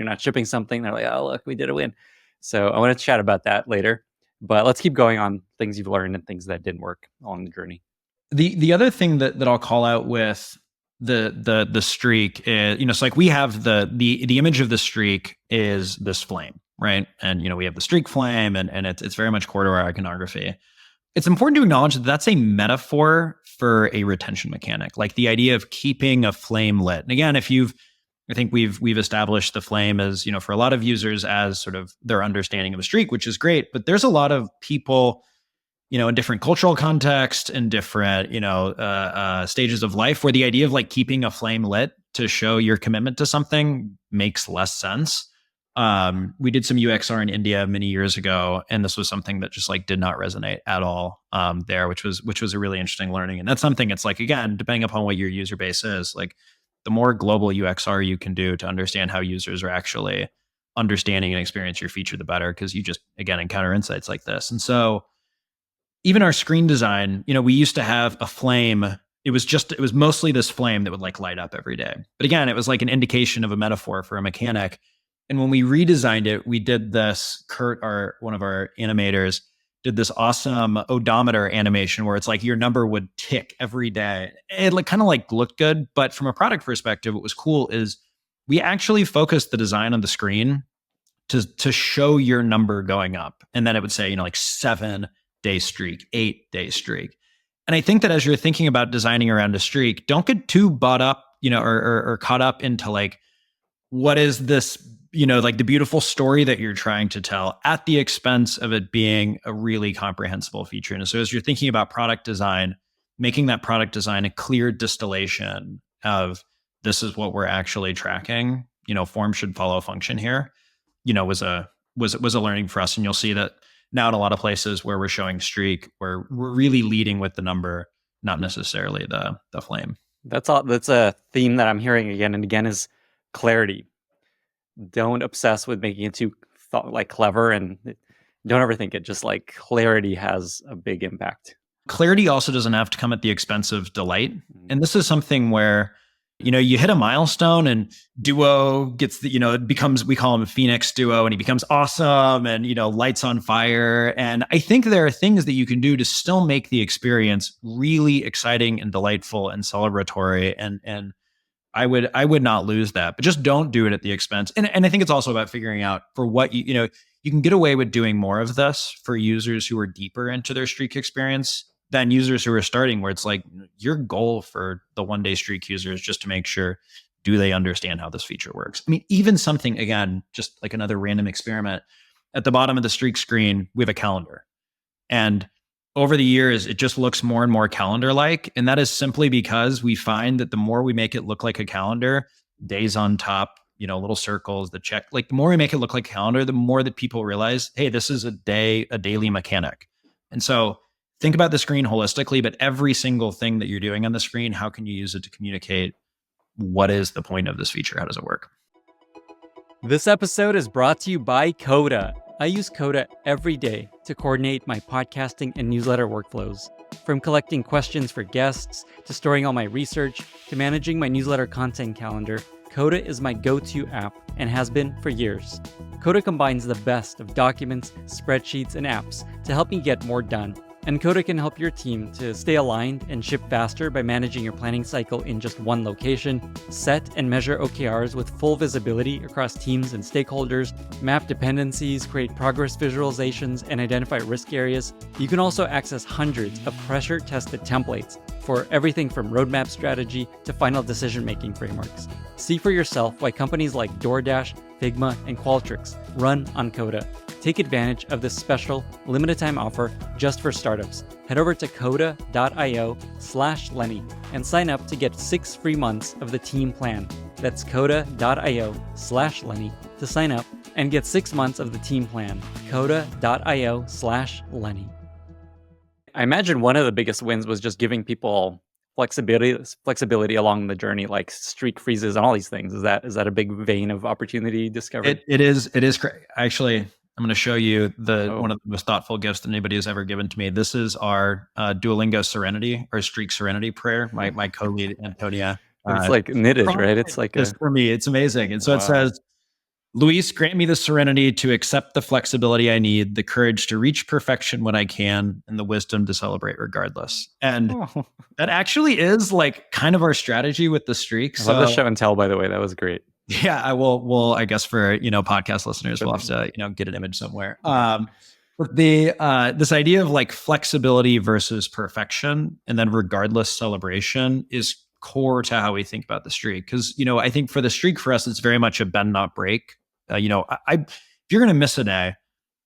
not shipping something. They're like, oh, look, we did a win. So I want to chat about that later. But let's keep going on things you've learned and things that didn't work along the journey. The other thing that I'll call out with the streak is, it's like we have the image of the streak is this flame, right? And we have the streak flame, and it's very much core to our iconography. It's important to acknowledge that that's a metaphor for a retention mechanic, like the idea of keeping a flame lit. And again, I think we've established the flame as, for a lot of users as sort of their understanding of a streak, which is great. But there's a lot of people, in different cultural context and different, stages of life, where the idea of, like, keeping a flame lit to show your commitment to something makes less sense. We did some UXR in India many years ago, and this was something that just, like, did not resonate at all there, which was a really interesting learning. And that's something, it's like, again, depending upon what your user base is, like, the more global UXR you can do to understand how users are actually understanding and experience your feature, the better, because you just, again, encounter insights like this. And so even our screen design, we used to have a flame. It was mostly this flame that would, like, light up every day. But again, it was like an indication of a metaphor for a mechanic. And when we redesigned it, we did this, Kurt, one of our animators, did this awesome odometer animation where it's like your number would tick every day. It kind of looked good, but from a product perspective, what was cool is we actually focused the design on the screen to show your number going up. And then it would say, like, 7-day streak, 8-day streak. And I think that as you're thinking about designing around a streak, don't get too bought up, or caught up into, like, what is this, like, the beautiful story that you're trying to tell at the expense of it being a really comprehensible feature. And so as you're thinking about product design, making that product design a clear distillation of this is what we're actually tracking, form should follow function here, was a learning for us. And you'll see that now in a lot of places where we're showing streak, where we're really leading with the number, not necessarily the flame. That's a theme that I'm hearing again and again is clarity. Don't obsess with making it too clever, and don't overthink it. Just, like, clarity has a big impact. Clarity also doesn't have to come at the expense of delight. And this is something where, you hit a milestone and Duo gets it becomes, we call him a Phoenix Duo, and he becomes awesome and, lights on fire. And I think there are things that you can do to still make the experience really exciting and delightful and celebratory. And I would not lose that, but just don't do it at the expense. And I think it's also about figuring out for what you can get away with doing more of this for users who are deeper into their streak experience than users who are starting, where it's like your goal for the 1-day streak user is just to make sure, do they understand how this feature works? I mean, even something, again, just like another random experiment, at the bottom of the streak screen, we have a calendar. And over the years, it just looks more and more calendar-like. And that is simply because we find that the more we make it look like a calendar, days on top, little circles, the check, like, the more we make it look like a calendar, the more that people realize, hey, this is a daily mechanic. And so think about the screen holistically, but every single thing that you're doing on the screen, how can you use it to communicate what is the point of this feature? How does it work? This episode is brought to you by Coda. I use Coda every day to coordinate my podcasting and newsletter workflows. From collecting questions for guests, to storing all my research, to managing my newsletter content calendar, Coda is my go-to app and has been for years. Coda combines the best of documents, spreadsheets, and apps to help me get more done. And Coda can help your team to stay aligned and ship faster by managing your planning cycle in just one location, set and measure OKRs with full visibility across teams and stakeholders, map dependencies, create progress visualizations, and identify risk areas. You can also access hundreds of pressure-tested templates for everything from roadmap strategy to final decision-making frameworks. See for yourself why companies like DoorDash, Figma, and Qualtrics run on Coda. Take advantage of this special limited time offer just for startups. Head over to coda.io/Lenny and sign up to get 6 free months of the team plan. That's coda.io/Lenny to sign up and get 6 months of the team plan. coda.io/Lenny. I imagine one of the biggest wins was just giving people flexibility along the journey, like streak freezes and all these things. Is that a big vein of opportunity discovered? It is great. Actually, I'm going to show you one of the most thoughtful gifts that anybody has ever given to me. This is our Duolingo Serenity, or Streak Serenity prayer. My co-lead, Antonia. It's like knitted, right? It's like for me. It's amazing. And so It says, Luis, grant me the serenity to accept the flexibility I need, the courage to reach perfection when I can, and the wisdom to celebrate regardless. And that actually is like kind of our strategy with the streak. I love the show and tell, by the way. That was great. Yeah, I will. I guess for podcast listeners, we'll have to get an image somewhere. But this idea of like flexibility versus perfection, and then regardless celebration is core to how we think about the streak. Because I think for the streak for us, it's very much a bend not break. If you're going to miss a day,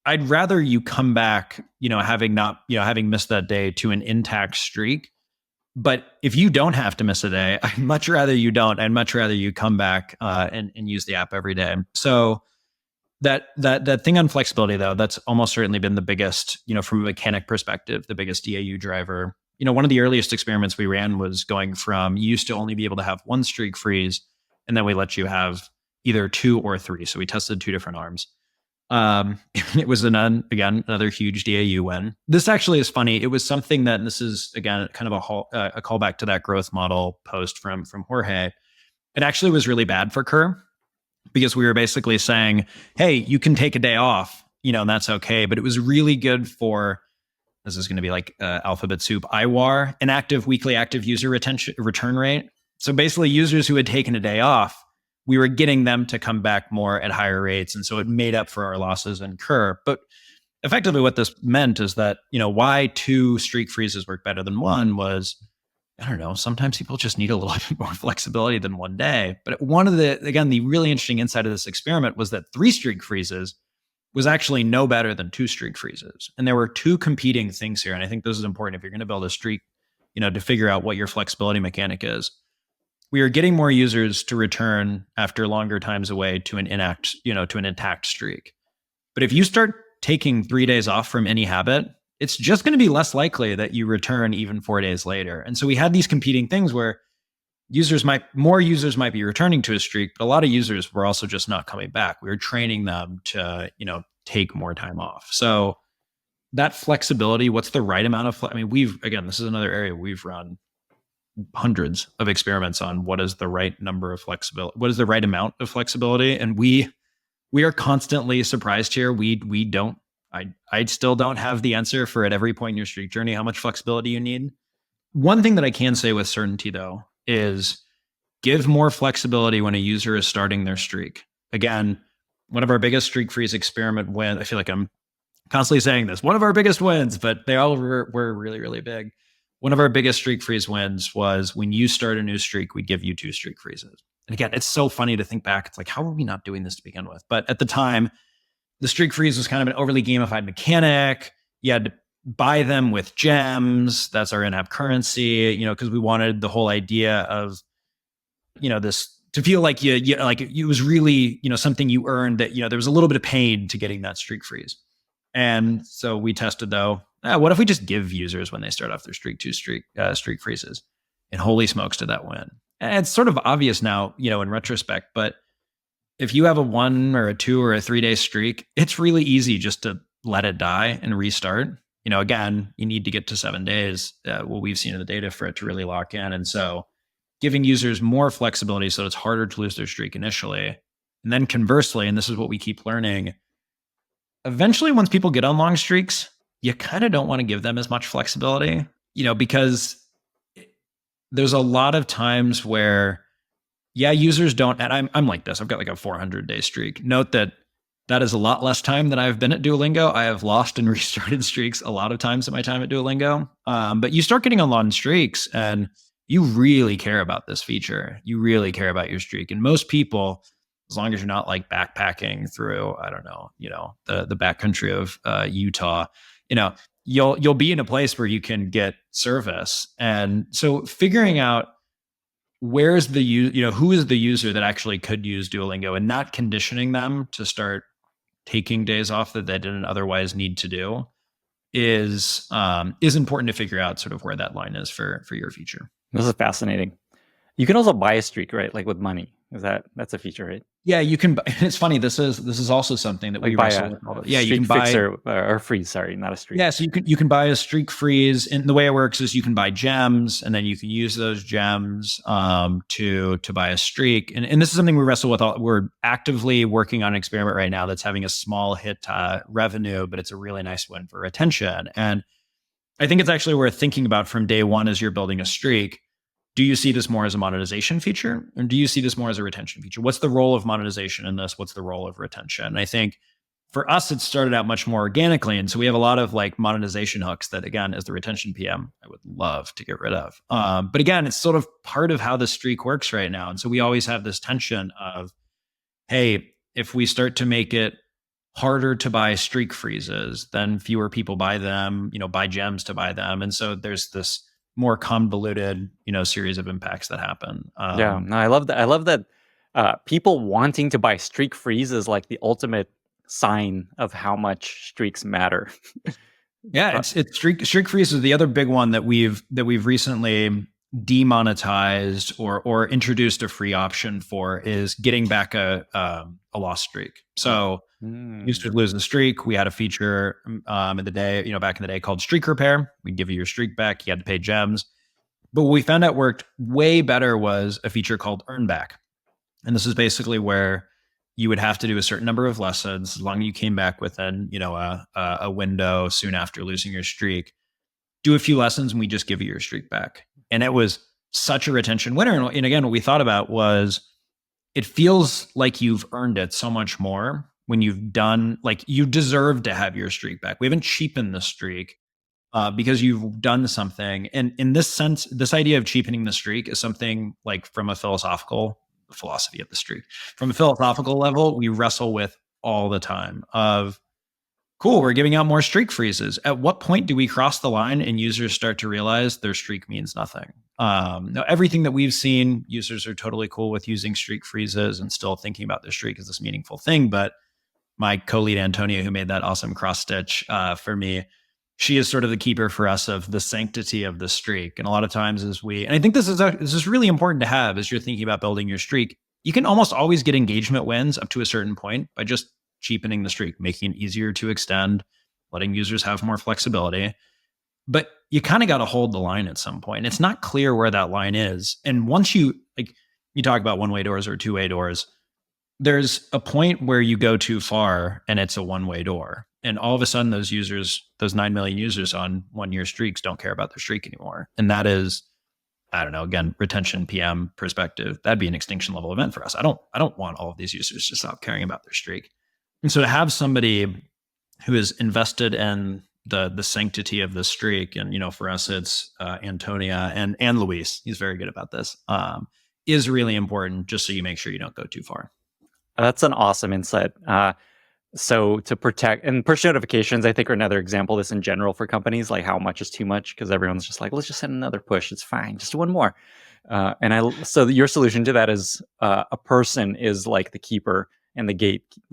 I'd rather you come back, having missed that day, to an intact streak. But if you don't have to miss a day, I'd much rather you don't. I'd much rather you come back and use the app every day. So that thing on flexibility, though, that's almost certainly been the biggest, from a mechanic perspective, the biggest DAU driver. One of the earliest experiments we ran was going from, you used to only be able to have one streak freeze, and then we let you have either 2 or 3. So we tested 2 different arms. It was another huge DAU win. This actually is funny. It was something that, and this is again kind of a callback to that growth model post from Jorge. It actually was really bad for Kerr, because we were basically saying, hey, you can take a day off, and that's okay. But it was really good for, this is going to be like alphabet soup, IWAR, inactive weekly active user return rate. So basically, users who had taken a day off, we were getting them to come back more at higher rates. And so it made up for our losses in Kerr. But effectively what this meant is that, why 2 streak freezes work better than 1 was, I don't know, sometimes people just need a little bit more flexibility than 1 day. But the really interesting insight of this experiment was that 3 streak freezes was actually no better than 2 streak freezes. And there were 2 competing things here. And I think this is important if you're going to build a streak, to figure out what your flexibility mechanic is. We are getting more users to return after longer times away to an intact streak. But if you start taking 3 days off from any habit, it's just going to be less likely that you return even 4 days later. And so we had these competing things where more users might be returning to a streak, but a lot of users were also just not coming back. We were training them to, take more time off. So that flexibility, what's the right amount of, this is another area we've run hundreds of experiments on what is the right number of flexibility, what is the right amount of flexibility. And we are constantly surprised here. I still don't have the answer for, at every point in your streak journey, how much flexibility you need. One thing that I can say with certainty, though, is give more flexibility when a user is starting their streak. Again, one of our biggest streak freeze experiment wins, I feel like I'm constantly saying this, one of our biggest wins, but they all were really, really big. One of our biggest streak freeze wins was when you start a new streak, we give you 2 streak freezes. And again, it's so funny to think back. It's like, how were we not doing this to begin with? But at the time, the streak freeze was kind of an overly gamified mechanic. You had to buy them with gems. That's our in-app currency, because we wanted the whole idea of, this to feel like like it was really, something you earned, that, there was a little bit of pain to getting that streak freeze. And so we tested, though, what if we just give users when they start off their streak freezes? And holy smokes, did that win? And it's sort of obvious now, in retrospect, but if you have a 1 or a 2 or a 3-day streak, it's really easy just to let it die and restart. Again, you need to get to 7 days, what we've seen in the data, for it to really lock in. And so giving users more flexibility so it's harder to lose their streak initially. And then conversely, and this is what we keep learning, eventually once people get on long streaks, you kind of don't want to give them as much flexibility, because there's a lot of times where, users don't, and I'm like this, I've got like a 400-day streak. Note that is a lot less time than I've been at Duolingo. I have lost and restarted streaks a lot of times in my time at Duolingo. But you start getting on long streaks and you really care about this feature. You really care about your streak. And most people, as long as you're not like backpacking through, I don't know, the backcountry of Utah, you'll be in a place where you can get service. And so figuring out who is the user that actually could use Duolingo, and not conditioning them to start taking days off that they didn't otherwise need to do is important to figure out sort of where that line is for your feature. This is fascinating. You can also buy a streak, right? Like with money. That's a feature, right? Yeah, you can. It's funny. This is also something that like we buy wrestle with. Yeah, you can buy or freeze. Sorry, not a streak. Yeah, so you can buy a streak freeze, and the way it works is you can buy gems, and then you can use those gems to buy a streak. And this is something we wrestle with. We're actively working on an experiment right now that's having a small hit revenue, but it's a really nice win for retention. And I think it's actually worth thinking about from day one as you're building a streak. Do you see this more as a monetization feature, or do you see this more as a retention feature? What's the role of monetization in this? What's the role of retention? And I think for us, it started out much more organically. And so we have a lot of like monetization hooks that, again, as the retention PM, I would love to get rid of. But again, it's sort of part of how the streak works right now. And so we always have this tension of, hey, if we start to make it harder to buy streak freezes, then fewer people buy them, buy gems to buy them. And so there's this more convoluted, series of impacts that happen. No, I love that. I love that people wanting to buy streak freeze is like the ultimate sign of how much streaks matter. Yeah, it's streak freeze is the other big one that we've recently demonetized or introduced a free option for, is getting back a lost streak. So used to lose the streak. We had a feature in the day, back in the day, called streak repair. We'd give you your streak back. You had to pay gems. But what we found out worked way better was a feature called earn back. And this is basically where you would have to do a certain number of lessons as long as you came back within, a window soon after losing your streak. Do a few lessons and we just give you your streak back. And it was such a retention winner. And again, what we thought about was, it feels like you've earned it so much more when you've done, like, you deserve to have your streak back. We haven't cheapened the streak because you've done something. And in this sense, this idea of cheapening the streak is something like from a philosophy of the streak. From a philosophical level, we wrestle with all the time of, cool, we're giving out more streak freezes. At what point do we cross the line and users start to realize their streak means nothing? Now, everything that we've seen, users are totally cool with using streak freezes and still thinking about their streak as this meaningful thing. But my co-lead Antonia, who made that awesome cross stitch for me, she is sort of the keeper for us of the sanctity of the streak. And a lot of times and I think this is really important to have as you're thinking about building your streak. You can almost always get engagement wins up to a certain point by just cheapening the streak, making it easier to extend, letting users have more flexibility. But you kind of got to hold the line at some point. It's not clear where that line is. And once you talk about one-way doors or two-way doors, there's a point where you go too far and it's a one-way door. And all of a sudden those 9 million users on 1 year streaks don't care about their streak anymore. And that is, I don't know, again, retention PM perspective, that'd be an extinction level event for us. I don't want all of these users to stop caring about their streak. And so to have somebody who is invested in the sanctity of the streak, and for us it's Antonia and Luis, he's very good about this, is really important, just so you make sure you don't go too far. That's an awesome insight. So to protect, and push notifications, I think, are another example of this in general for companies, like how much is too much, because everyone's just like, let's just send another push. It's fine. Just one more. So your solution to that is a person is like the keeper and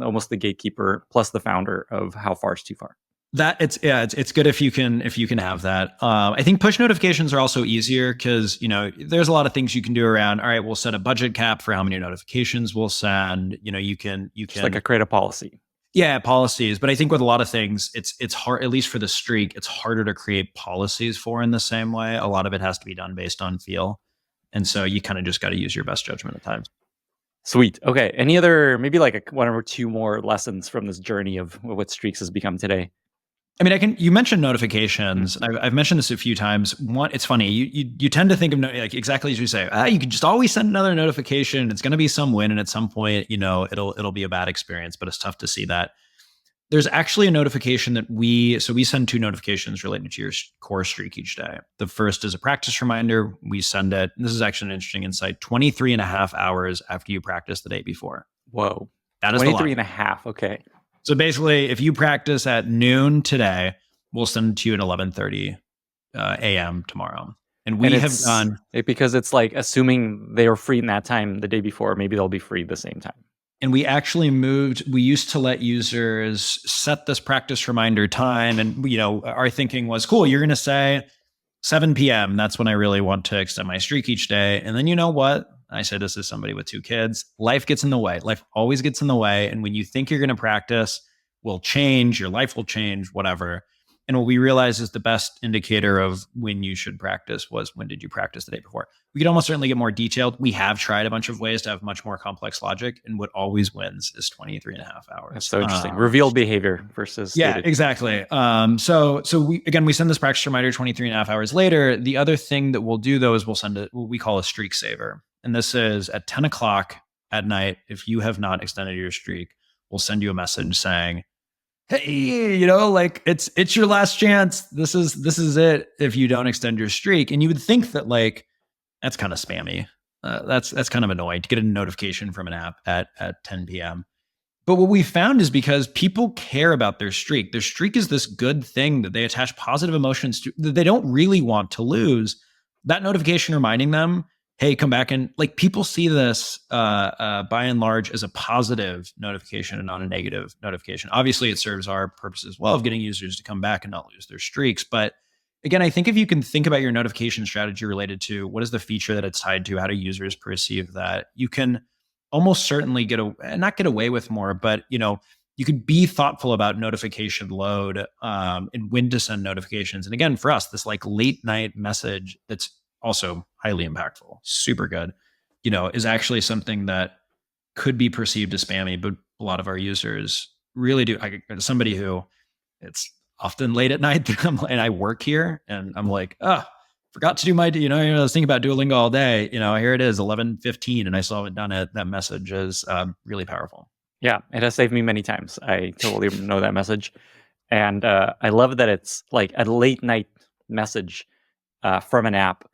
almost the gatekeeper plus the founder of how far is too far. It's good if you can have that. I think push notifications are also easier because there's a lot of things you can do around. All right, we'll set a budget cap for how many notifications we'll send. You can Just like create a policy. Yeah, policies. But I think with a lot of things, it's hard, at least for the streak, it's harder to create policies for in the same way. A lot of it has to be done based on feel. And so you kind of just got to use your best judgment at times. Sweet. Okay. Any other, maybe like one or two more lessons from this journey of what streaks has become today? I mean, you mentioned notifications. I've mentioned this a few times. One, it's funny. You tend to think of like exactly as you say. You can just always send another notification. It's going to be some win, and at some point, it'll be a bad experience. But it's tough to see that. There's actually a notification that we send 2 notifications related to your core streak each day. The first is a practice reminder. We send it. This is actually an interesting insight. 23 and a half hours after you practice the day before. Whoa. That is 23 and a half. Okay. So basically, if you practice at noon today, we'll send it to you at 11:30 a.m. tomorrow. And we have done it because it's like assuming they were free in that time the day before, maybe they'll be free the same time. And we actually we used to let users set this practice reminder time. And, our thinking was, cool, you're going to say 7 p.m. That's when I really want to extend my streak each day. And then you know what? I say this as somebody with 2 kids. Life gets in the way. Life always gets in the way. And when you think you're going to practice, will change, your life will change, whatever. And what we realized is the best indicator of when you should practice was when did you practice the day before. We could almost certainly get more detailed. We have tried a bunch of ways to have much more complex logic. And what always wins is 23 and a half hours. That's so interesting. Revealed behavior versus Yeah, exactly. So we send this practice reminder 23 and a half hours later. The other thing that we'll do though is we'll send what we call a streak saver. And this is at 10 o'clock at night. If you have not extended your streak, we'll send you a message saying, hey, it's your last chance. This is it. If you don't extend your streak, and you would think that that's kind of spammy. That's kind of annoying to get a notification from an app at 10 p.m. But what we found is because people care about their streak. Their streak is this good thing that they attach positive emotions to that they don't really want to lose. That notification reminding them, hey, come back, and people see this by and large as a positive notification and not a negative notification. Obviously, it serves our purpose as well of getting users to come back and not lose their streaks. But again, I think if you can think about your notification strategy related to what is the feature that it's tied to, how do users perceive that, you can almost certainly not get away with more, but you could be thoughtful about notification load and when to send notifications. And again, for us, this late night message that's also highly impactful, super good, is actually something that could be perceived as spammy, but a lot of our users really do. Somebody who it's often late at night and I work here and I'm like, forgot to do my, I was thinking about Duolingo all day, here it is 11:15 and I still haven't done it. That message is really powerful. Yeah, it has saved me many times. I totally know that message. And I love that it's like a late night message from an app.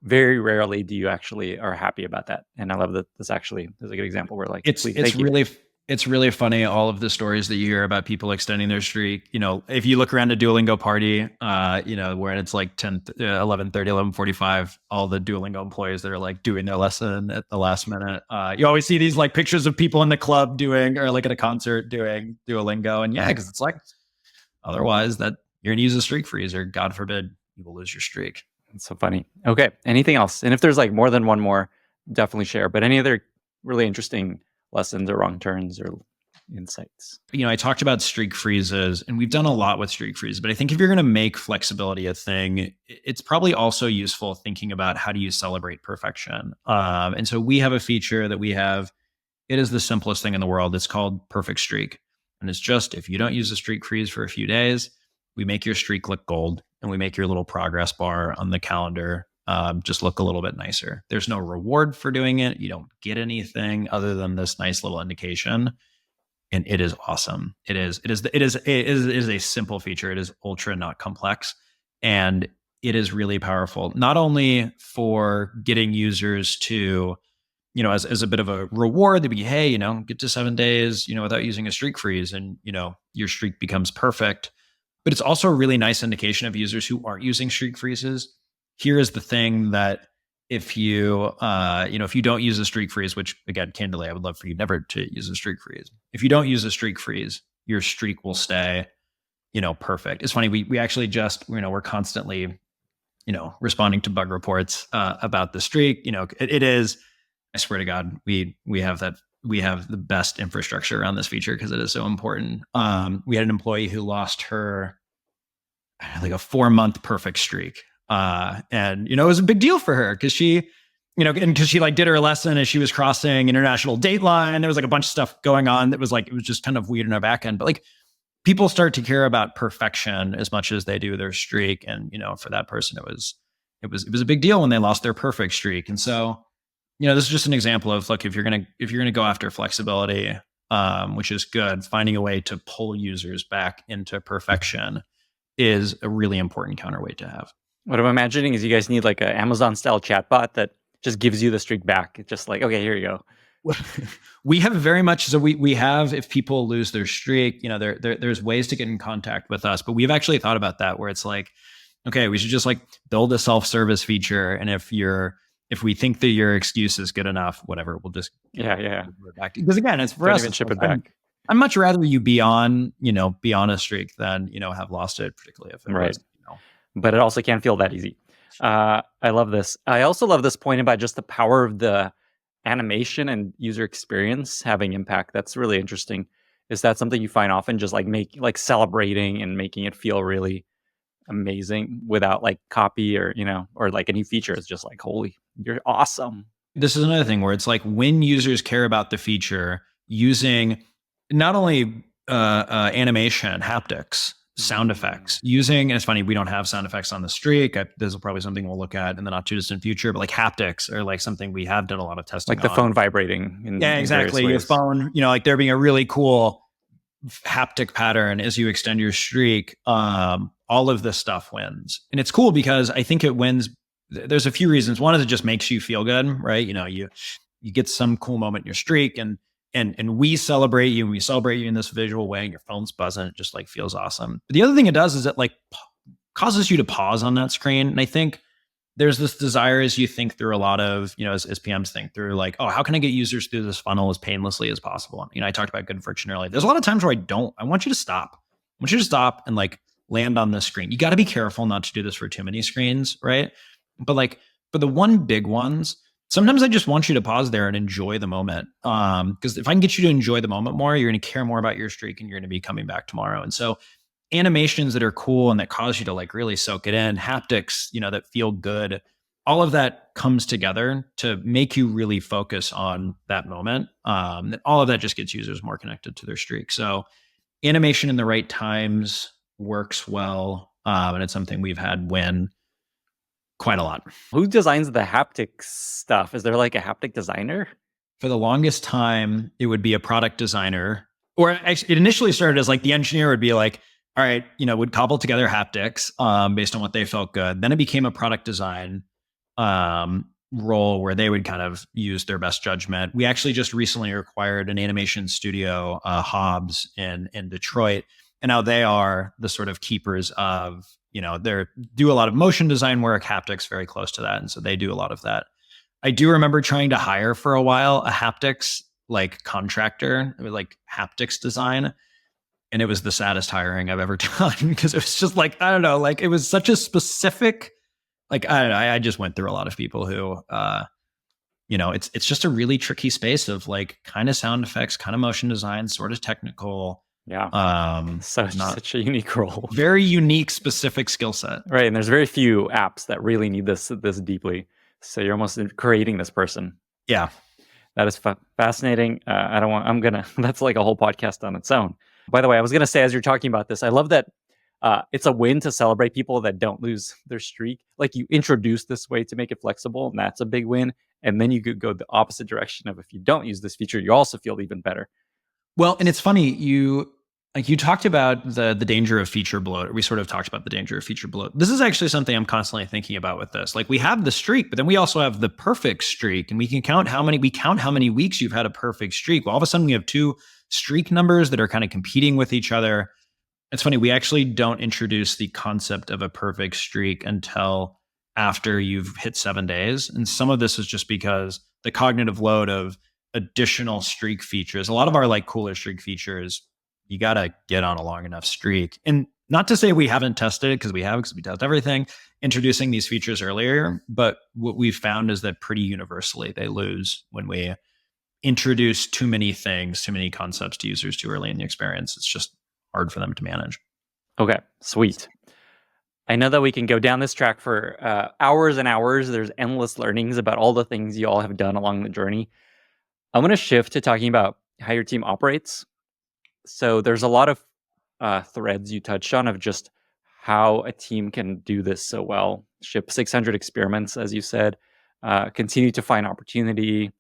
Very rarely do you actually are happy about that. And I love that this actually is a good example where it's really funny, all of the stories that you hear about people extending their streak. If you look around a Duolingo party, where it's 11:30, 11:45, all the Duolingo employees that are doing their lesson at the last minute. You always see these pictures of people in the club doing, or at a concert doing Duolingo. And because it's otherwise that you're going to use a streak freeze, or God forbid, you will lose your streak. It's so funny. Okay. Anything else? And if there's more than one more, definitely share. But any other really interesting lessons or wrong turns or insights? I talked about streak freezes, and we've done a lot with streak freezes, but I think if you're going to make flexibility a thing, it's probably also useful thinking about how do you celebrate perfection. And so we have a feature that it is the simplest thing in the world. It's called Perfect Streak. And it's just, if you don't use a streak freeze for a few days, we make your streak look gold, and we make your little progress bar on the calendar just look a little bit nicer. There's no reward for doing it. You don't get anything other than this nice little indication, and it is awesome. It is a simple feature. It is ultra not complex, and it is really powerful. Not only for getting users to, as a bit of a reward, they'd be, hey, get to 7 days, without using a streak freeze, and your streak becomes perfect. But it's also a really nice indication of users who aren't using streak freezes. Here is the thing that if you don't use a streak freeze, which again, candidly, I would love for you never to use a streak freeze. If you don't use a streak freeze, your streak will stay perfect. It's funny. We actually just, we're constantly, responding to bug reports about the streak. It is, I swear to God, we have the best infrastructure around this feature because it is so important. We had an employee who lost her like a 4-month perfect streak. And it was a big deal for her because she, and because she like did her lesson as she was crossing international date line. There was like a bunch of stuff going on that was like, it was just kind of weird in our back end. But like people start to care about perfection as much as they do their streak. And, for that person, it was a big deal when they lost their perfect streak. And so, this is just an example of, look, if you're gonna go after flexibility, which is good, finding a way to pull users back into perfection is a really important counterweight to have. What I'm imagining is you guys need like an Amazon style chatbot that just gives you the streak back. It's just like, okay, here you go. We have very much, so we have, if people lose their streak, there's ways to get in contact with us, but we've actually thought about that where it's like, okay, we should just like build a self-service feature. And if we think that your excuse is good enough, whatever, we'll just back. Because again, it's for us, even ship it back. I'd much rather you be on a streak than, have lost it, particularly if it was, But it also can't feel that easy. I love this. I also love this point about just the power of the animation and user experience having impact. That's really interesting. Is that something you find often, just like celebrating and making it feel really amazing without like copy or like any feature? It's just like, holy, you're awesome. This is another thing where it's like when users care about the feature, using not only animation, haptics, sound effects, and it's funny, we don't have sound effects on the streak. This is probably something we'll look at in the not too distant future, but like haptics are like something we have done a lot of testing like the phone vibrating. Exactly. Your phone, like there being a really cool haptic pattern as you extend your streak. All of this stuff wins. And it's cool because I think it wins. There's a few reasons. One is it just makes you feel good, right? You get some cool moment in your streak and we celebrate you, and we celebrate you in this visual way, and your phone's buzzing. It just like feels awesome. But the other thing it does is it like causes you to pause on that screen. And I think there's this desire as you think through a lot of, as PMs think through like, oh, how can I get users through this funnel as painlessly as possible? I talked about good friction earlier. There's a lot of times where I want you to stop. I want you to stop and like land on this screen. You got to be careful not to do this for too many screens, right? But like for the one big ones, sometimes I just want you to pause there and enjoy the moment. Because if I can get you to enjoy the moment more, you're going to care more about your streak and you're going to be coming back tomorrow. And so animations that are cool and that cause you to like really soak it in, haptics, that feel good, all of that comes together to make you really focus on that moment. And all of that just gets users more connected to their streak. So animation in the right times works well. And it's something we've had win quite a lot. Who designs the haptic stuff? Is there like a haptic designer? For the longest time, it would be a product designer. Or actually, it initially started as like the engineer would be like, all right, would cobble together haptics based on what they felt good. Then it became a product design role where they would kind of use their best judgment. We actually just recently acquired an animation studio, Hobbs in Detroit. And now they are the sort of keepers of, they do a lot of motion design work, haptics very close to that. And so they do a lot of that. I do remember trying to hire for a while a haptics like contractor, like haptics design. And it was the saddest hiring I've ever done because it was just like, I don't know, like it was such a specific, like, I don't know, I just went through a lot of people who, it's just a really tricky space of like kind of sound effects, kind of motion design, sort of technical. Yeah. Such a unique role. Very unique, specific skill set. Right. And there's very few apps that really need this deeply. So you're almost creating this person. Yeah. That is fascinating. That's like a whole podcast on its own. By the way, I was going to say, as you're talking about this, I love that it's a win to celebrate people that don't lose their streak. Like you introduce this way to make it flexible, and that's a big win. And then you could go the opposite direction of if you don't use this feature, you also feel even better. Well, and it's funny, you talked about the danger of feature bloat. We sort of talked about the danger of feature bloat. This is actually something I'm constantly thinking about with this. Like we have the streak, but then we also have the perfect streak, and we can count how many weeks you've had a perfect streak. Well, all of a sudden we have two streak numbers that are kind of competing with each other. It's funny, we actually don't introduce the concept of a perfect streak until after you've hit 7 days. And some of this is just because the cognitive load of additional streak features, a lot of our like cooler streak features, you got to get on a long enough streak. And Not to say we haven't tested it, because we have, because we test everything, introducing these features earlier. But what we've found is that pretty universally they lose when we introduce too many things, too many concepts to users too early in the experience. It's just hard for them to manage. Okay, sweet. I know that we can go down this track for hours and hours. There's endless learnings about all the things you all have done along the journey. I'm going to shift to talking about how your team operates. So there's a lot of threads you touched on of just how a team can do this so well. Ship 600 experiments, as you said, continue to find opportunity.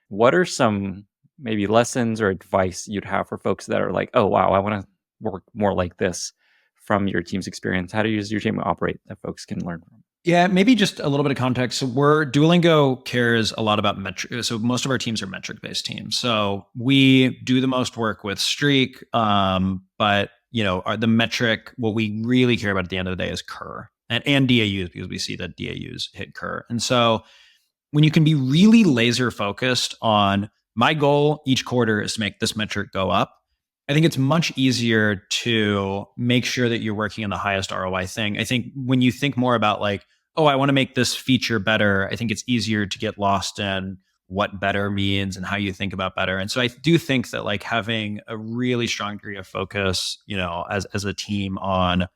What are some maybe lessons or advice you'd have for folks that are like, oh, wow, I want to work more like this from your team's experience? How does your team operate that folks can learn from? Yeah, maybe just a little bit of context. So Duolingo cares a lot about metric. So most of our teams are metric-based teams. So we do the most work with streak, but the metric, what we really care about at the end of the day is cur and DAUs, because we see that DAUs hit cur. And so when you can be really laser focused on my goal each quarter is to make this metric go up, I think it's much easier to make sure that you're working on the highest ROI thing. I think when you think more about like, oh, I want to make this feature better, I think it's easier to get lost in what better means and how you think about better. And so I do think that like having a really strong degree of focus, as a team on,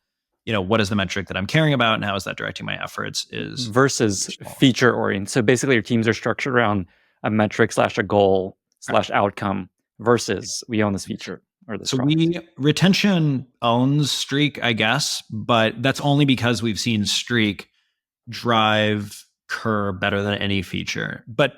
what is the metric that I'm caring about and how is that directing my efforts is versus feature oriented. So basically your teams are structured around a metric / a goal / outcome versus we own this feature. So retention owns streak, I guess, but that's only because we've seen streak drive cur better than any feature. But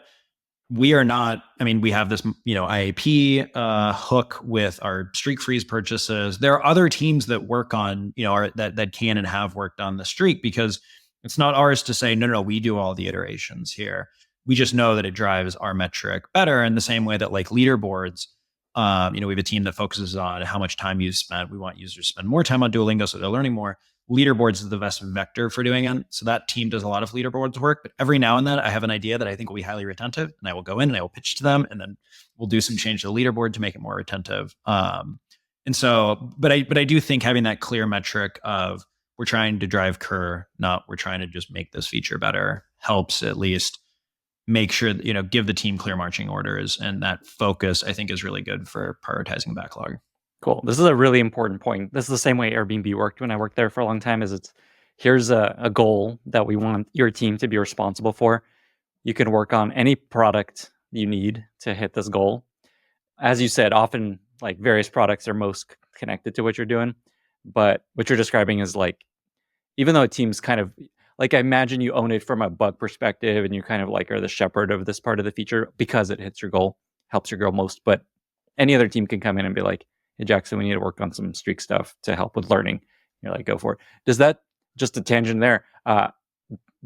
we are not, we have this, IAP hook with our streak freeze purchases. There are other teams that work on, that can and have worked on the streak, because it's not ours to say, no, we do all the iterations here. We just know that it drives our metric better, in the same way that like leaderboards, we have a team that focuses on how much time you've spent. We want users to spend more time on Duolingo so they're learning more. Leaderboards is the best vector for doing it. So that team does a lot of leaderboards work. But every now and then I have an idea that I think will be highly retentive, and I will go in and I will pitch to them, and then we'll do some change to the leaderboard to make it more retentive. And so, but I do think having that clear metric of we're trying to drive cur, not we're trying to just make this feature better, helps at least make sure that, give the team clear marching orders. And that focus, I think, is really good for prioritizing backlog. Cool. This is a really important point. This is the same way Airbnb worked when I worked there for a long time. Here's a goal that we want your team to be responsible for. You can work on any product you need to hit this goal. As you said, often like various products are most connected to what you're doing, but what you're describing is like, even though a team's kind of like, I imagine you own it from a bug perspective and you kind of like are the shepherd of this part of the feature because it hits your goal, helps your goal most. But any other team can come in and be like, hey, Jackson, we need to work on some streak stuff to help with learning. You're like, go for it. Does that, just a tangent there,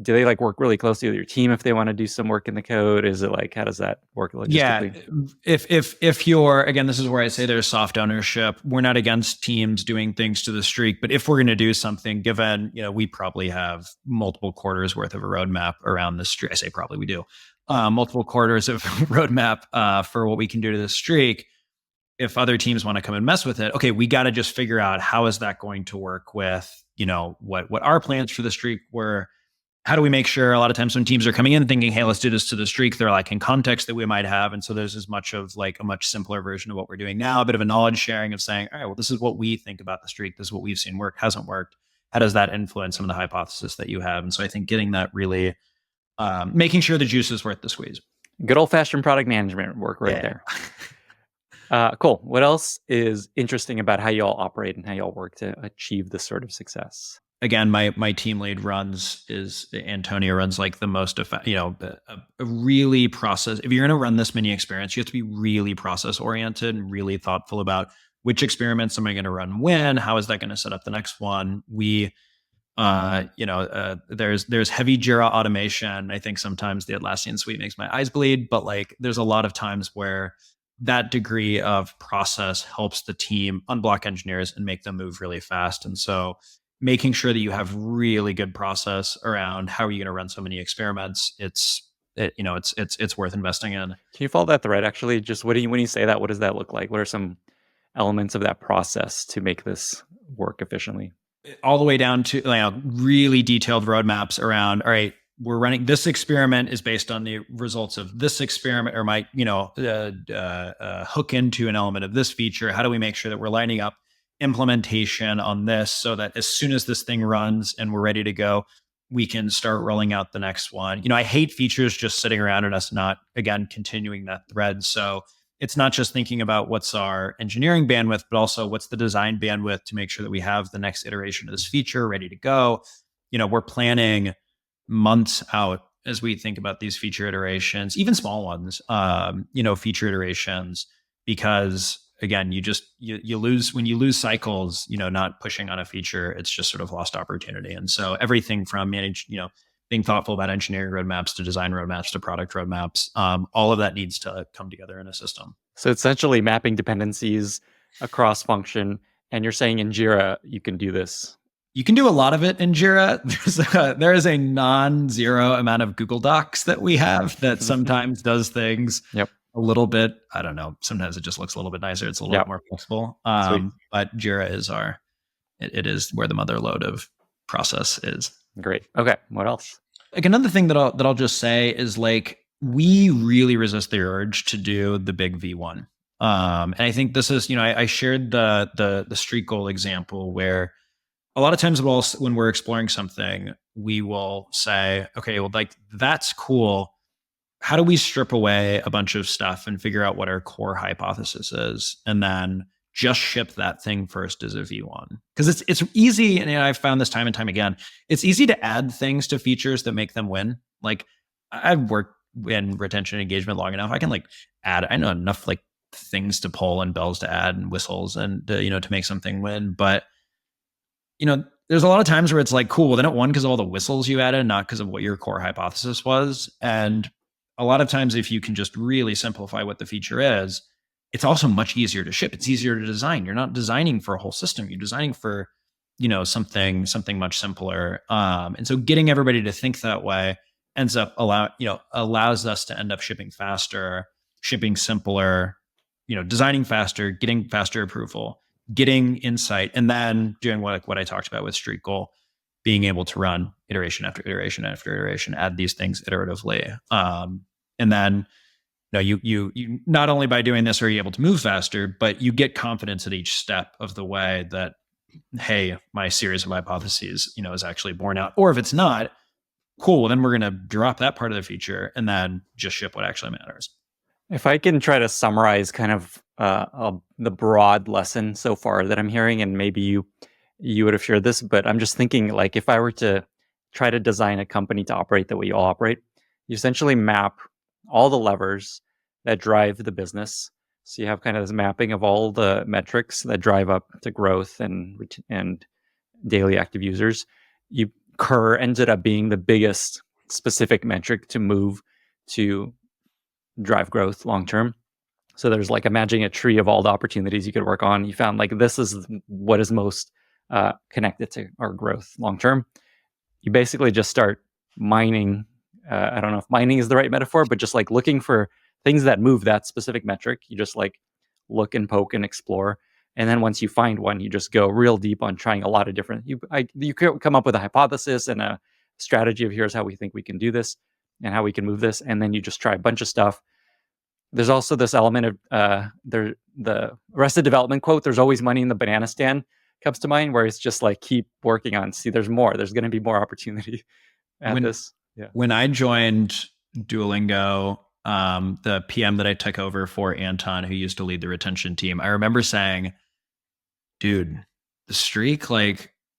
do they like work really closely with your team if they want to do some work in the code? Is it like, how does that work logistically? Yeah, if you're, again, this is where I say there's soft ownership. We're not against teams doing things to the streak, but if we're going to do something, given, we probably have multiple quarters worth of a roadmap around the streak. I say probably, we do multiple quarters of roadmap for what we can do to the streak. If other teams want to come and mess with it, okay, we got to just figure out how is that going to work with, what our plans for the streak were. How do we make sure, a lot of times when teams are coming in thinking, hey, let's do this to the streak, they're like in context that we might have. And so there's as much of like a much simpler version of what we're doing now, a bit of a knowledge sharing of saying, all right, well, this is what we think about the streak. This is what we've seen work, hasn't worked. How does that influence some of the hypotheses that you have? And so I think getting that really, making sure the juice is worth the squeeze. Good old fashioned product management work there. Cool. What else is interesting about how you all operate and how you all work to achieve this sort of success? Again, my team lead Antonio runs like the most, a really process. If you're going to run this mini experience, you have to be really process oriented and really thoughtful about which experiments am I going to run when, how is that going to set up the next one? There's heavy Jira automation. I think sometimes the Atlassian suite makes my eyes bleed, but like there's a lot of times where that degree of process helps the team unblock engineers and make them move really fast. And so making sure that you have really good process around how are you going to run so many experiments, it's worth investing in. Can you follow that thread? Actually, just when you say that, what does that look like? What are some elements of that process to make this work efficiently? all the way down to really detailed roadmaps around, all right, we're running this experiment is based on the results of this experiment, or might hook into an element of this feature. How do we make sure that we're lining up implementation on this so that as soon as this thing runs and we're ready to go, we can start rolling out the next one. I hate features just sitting around and us not, again, continuing that thread. So it's not just thinking about what's our engineering bandwidth, but also what's the design bandwidth to make sure that we have the next iteration of this feature ready to go. We're planning months out as we think about these feature iterations, even small ones, feature iterations, because again, you lose when you lose cycles, not pushing on a feature, it's just sort of lost opportunity. And so everything from being thoughtful about engineering roadmaps to design roadmaps to product roadmaps, all of that needs to come together in a system. So essentially mapping dependencies across function. And you're saying in Jira, you can do this. You can do a lot of it in Jira. There is a non-zero amount of Google Docs that we have that sometimes does things a little bit. I don't know. Sometimes it just looks a little bit nicer. It's a little bit more flexible. But Jira is it is where the mother lode of process is. Great. Okay. What else? Like another thing that I'll just say is we really resist the urge to do the big V1. And I think this is, I shared the street goal example where a lot of times when we're exploring something, we will say, okay, well, that's cool. How do we strip away a bunch of stuff and figure out what our core hypothesis is, and then just ship that thing first as a V1? Because it's easy, and I've found this time and time again, it's easy to add things to features that make them win. I've worked in retention and engagement long enough. I can I know enough things to pull and bells to add and whistles and to make something win. But there's a lot of times where it's cool, well, then it won because of all the whistles you added, not because of what your core hypothesis was. And a lot of times, if you can just really simplify what the feature is, it's also much easier to ship. It's easier to design. You're not designing for a whole system. You're designing for, something much simpler. And so getting everybody to think that way allows us to end up shipping faster, shipping simpler, designing faster, getting faster approval, getting insight, and then doing what I talked about with Street Goal, being able to run iteration after iteration after iteration, add these things iteratively. And then you not only by doing this are you able to move faster, but you get confidence at each step of the way that, hey, my series of hypotheses, is actually borne out. Or if it's not, cool, well, then we're going to drop that part of the feature and then just ship what actually matters. If I can try to summarize kind of the broad lesson so far that I'm hearing, and maybe you would have shared this, but I'm just thinking if I were to try to design a company to operate the way you all operate, you essentially map all the levers that drive the business. So you have kind of this mapping of all the metrics that drive up to growth and daily active users. CUR ended up being the biggest specific metric to move to drive growth long term. So there's imagining a tree of all the opportunities you could work on. You found this is what is most connected to our growth long term. You basically just start mining. I don't know if mining is the right metaphor, but just looking for things that move that specific metric. You just look and poke and explore. And then once you find one, you just go real deep on trying a lot of different, you come up with a hypothesis and a strategy of here's how we think we can do this and how we can move this. And then you just try a bunch of stuff. There's also this element of the Arrested Development quote, there's always money in the banana stand, comes to mind, where it's just keep working on, see, there's more. There's going to be more opportunity at this. Yeah. When I joined Duolingo, the PM that I took over for Anton, who used to lead the retention team, I remember saying, dude, the streak,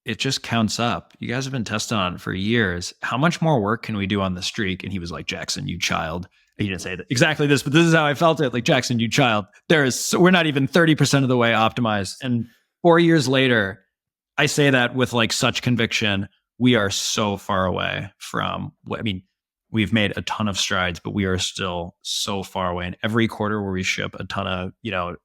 it just counts up. You guys have been testing on it for years. How much more work can we do on the streak? And he was like, Jackson, you child. He didn't say exactly this, but this is how I felt it. Jackson, you child. We're not even 30% of the way optimized. And 4 years later, I say that with such conviction. We are so far away from we've made a ton of strides, but we are still so far away. And every quarter where we ship a ton of,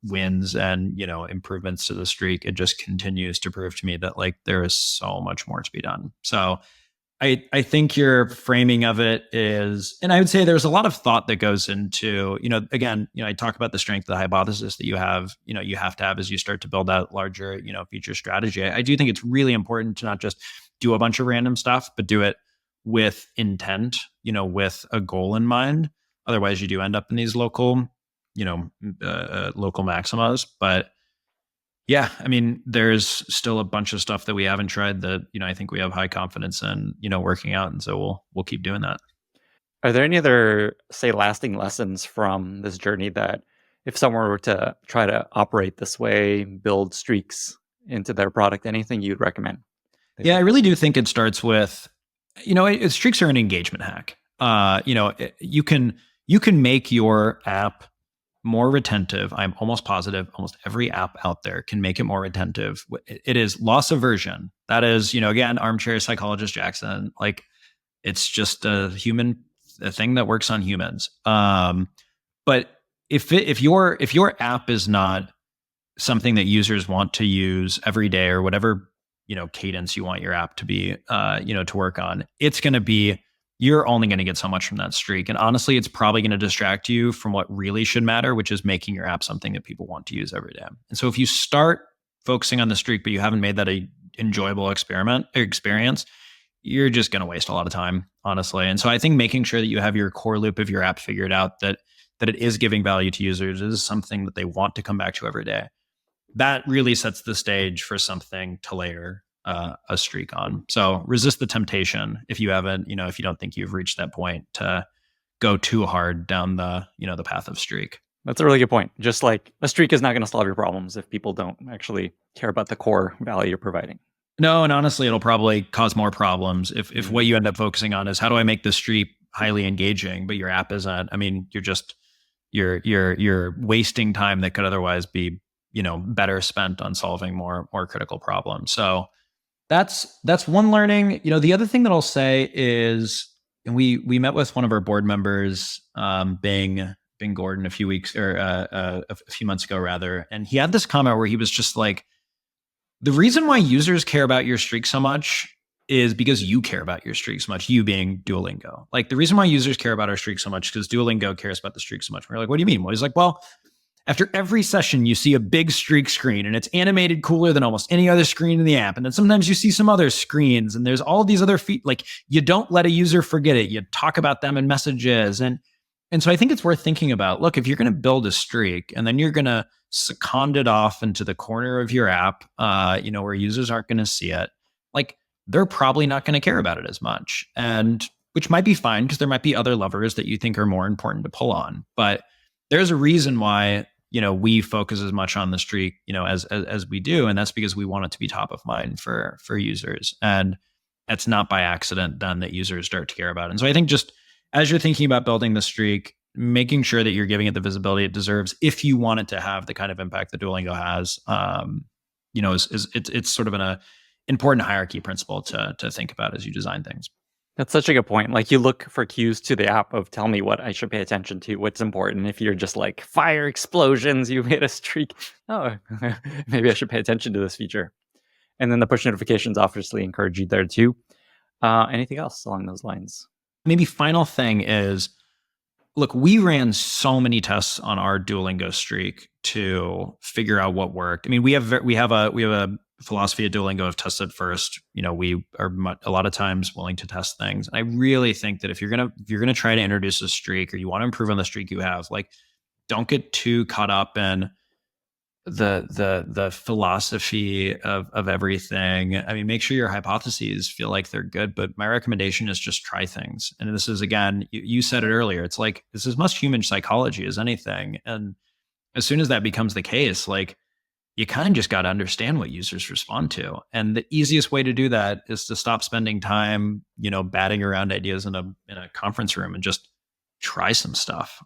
wins and, improvements to the streak, it just continues to prove to me that there is so much more to be done. So I think your framing of it is, and I would say there's a lot of thought that goes into, again, I talk about the strength of the hypothesis that you have to have as you start to build out larger, future strategy. I do think it's really important to not just do a bunch of random stuff, but do it with intent, with a goal in mind. Otherwise, you do end up in these local, local maximas. But yeah, I mean, there's still a bunch of stuff that we haven't tried that, I think we have high confidence in, working out. And so we'll keep doing that. Are there any other, say, lasting lessons from this journey that if someone were to try to operate this way, build streaks into their product, anything you'd recommend? Yeah, I really do think it starts with, streaks are an engagement hack. You can make your app more retentive. I'm almost positive almost every app out there can make it more retentive. It is loss aversion. That is, again, armchair psychologist Jackson. Like, it's just a thing that works on humans. But if your app is not something that users want to use every day or whatever cadence you want your app to be, to work on, you're only going to get so much from that streak. And honestly, it's probably going to distract you from what really should matter, which is making your app something that people want to use every day. And so if you start focusing on the streak, but you haven't made that a enjoyable experience, you're just going to waste a lot of time, honestly. And so I think making sure that you have your core loop of your app figured out, that it is giving value to users, is something that they want to come back to every day. That really sets the stage for something to layer a streak on. So resist the temptation if you haven't, if you don't think you've reached that point, to go too hard down the, the path of streak. That's a really good point. Just like a streak is not going to solve your problems if people don't actually care about the core value you're providing. No, and honestly, it'll probably cause more problems if what you end up focusing on is how do I make this streak highly engaging, but your app isn't. I mean, you're wasting time that could otherwise be, better spent on solving more critical problems. So that's one learning. The other thing that I'll say is, and we met with one of our board members, Bing Gordon, a few months ago rather, and he had this comment where he was just like, the reason why users care about your streak so much is because you care about your streak so much, you being Duolingo. Like, the reason why users care about our streak so much is because Duolingo cares about the streak so much. We're like, what do you mean? Well, he's like, well, after every session, you see a big streak screen and it's animated cooler than almost any other screen in the app. And then sometimes you see some other screens and there's all these other like, you don't let a user forget it. You talk about them in messages. And so I think it's worth thinking about, look, if you're going to build a streak and then you're going to second it off into the corner of your app, where users aren't going to see it, like, they're probably not going to care about it as much. And which might be fine, because there might be other levers that you think are more important to pull on. But there's a reason why, we focus as much on the streak, as we do. And that's because we want it to be top of mind for users. And that's not by accident then that users start to care about it. And so I think just as you're thinking about building the streak, making sure that you're giving it the visibility it deserves, if you want it to have the kind of impact that Duolingo has, it's sort of an important hierarchy principle to think about as you design things. That's such a good point. Like, you look for cues to the app of tell me what I should pay attention to, what's important. If you're just like fire explosions, you hit a streak. Oh, maybe I should pay attention to this feature. And then the push notifications obviously encourage you there too. Anything else along those lines? Maybe final thing is, look, we ran so many tests on our Duolingo streak to figure out what worked. I mean, we have a philosophy at Duolingo of test it first. We are a lot of times willing to test things. And I really think that if you're gonna try to introduce a streak, or you want to improve on the streak you have, like, don't get too caught up in the philosophy of everything. I mean, make sure your hypotheses feel like they're good, but my recommendation is just try things. And this is, again, you said it earlier, it's like, this is as much human psychology as anything. And as soon as that becomes the case, like, you kind of just got to understand what users respond to. And the easiest way to do that is to stop spending time, batting around ideas in a conference room and just try some stuff.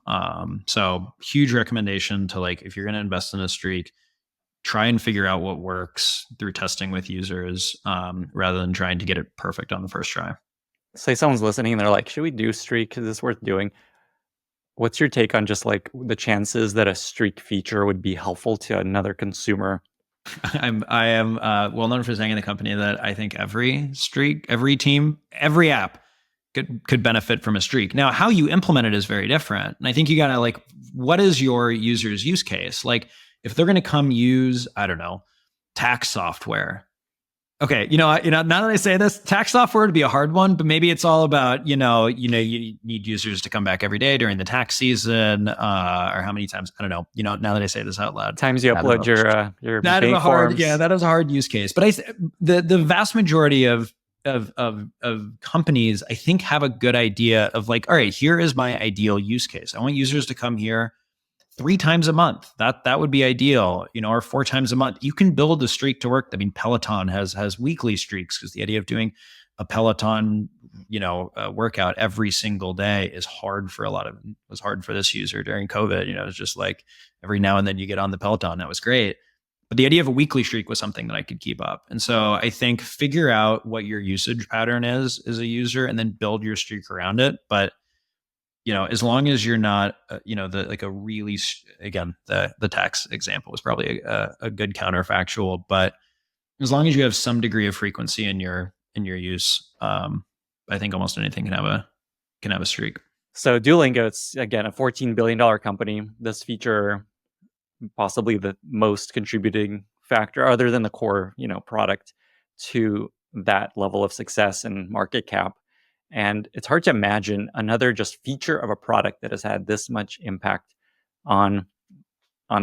So huge recommendation to, like, if you're going to invest in a streak, try and figure out what works through testing with users, rather than trying to get it perfect on the first try. Say someone's listening and they're like, should we do streak? Is this worth doing? What's your take on just like the chances that a streak feature would be helpful to another consumer I am well known for saying in the company that I think every streak, every team, every app could benefit from a streak. Now, how you implement it is very different. And I think you got to like, what is your user's use case? Like, if they're going to come use, I don't know, tax software. Okay, now that I say this, tax software would be a hard one, but maybe it's all about, you need users to come back every day during the tax season, or how many times, I don't know, now that I say this out loud. Times you upload your That is bank a hard, forms. yeah, that is a hard use case. But the vast majority of companies, I think, have a good idea of like, all right, here is my ideal use case. I want users to come here 3 times a month. That would be ideal, or 4 times a month. You can build a streak to work. I mean, Peloton has weekly streaks because the idea of doing a Peloton, workout every single day was hard for this user during COVID. It's just like every now and then you get on the Peloton. That was great. But the idea of a weekly streak was something that I could keep up. And so I think figure out what your usage pattern is as a user and then build your streak around it. But as long as you're not, again, the tax example was probably a good counterfactual, but as long as you have some degree of frequency in your use, I think almost anything can have a streak. So Duolingo, it's again a $14 billion company. This feature possibly the most contributing factor, other than the core, product, to that level of success and market cap. And it's hard to imagine another just feature of a product that has had this much impact on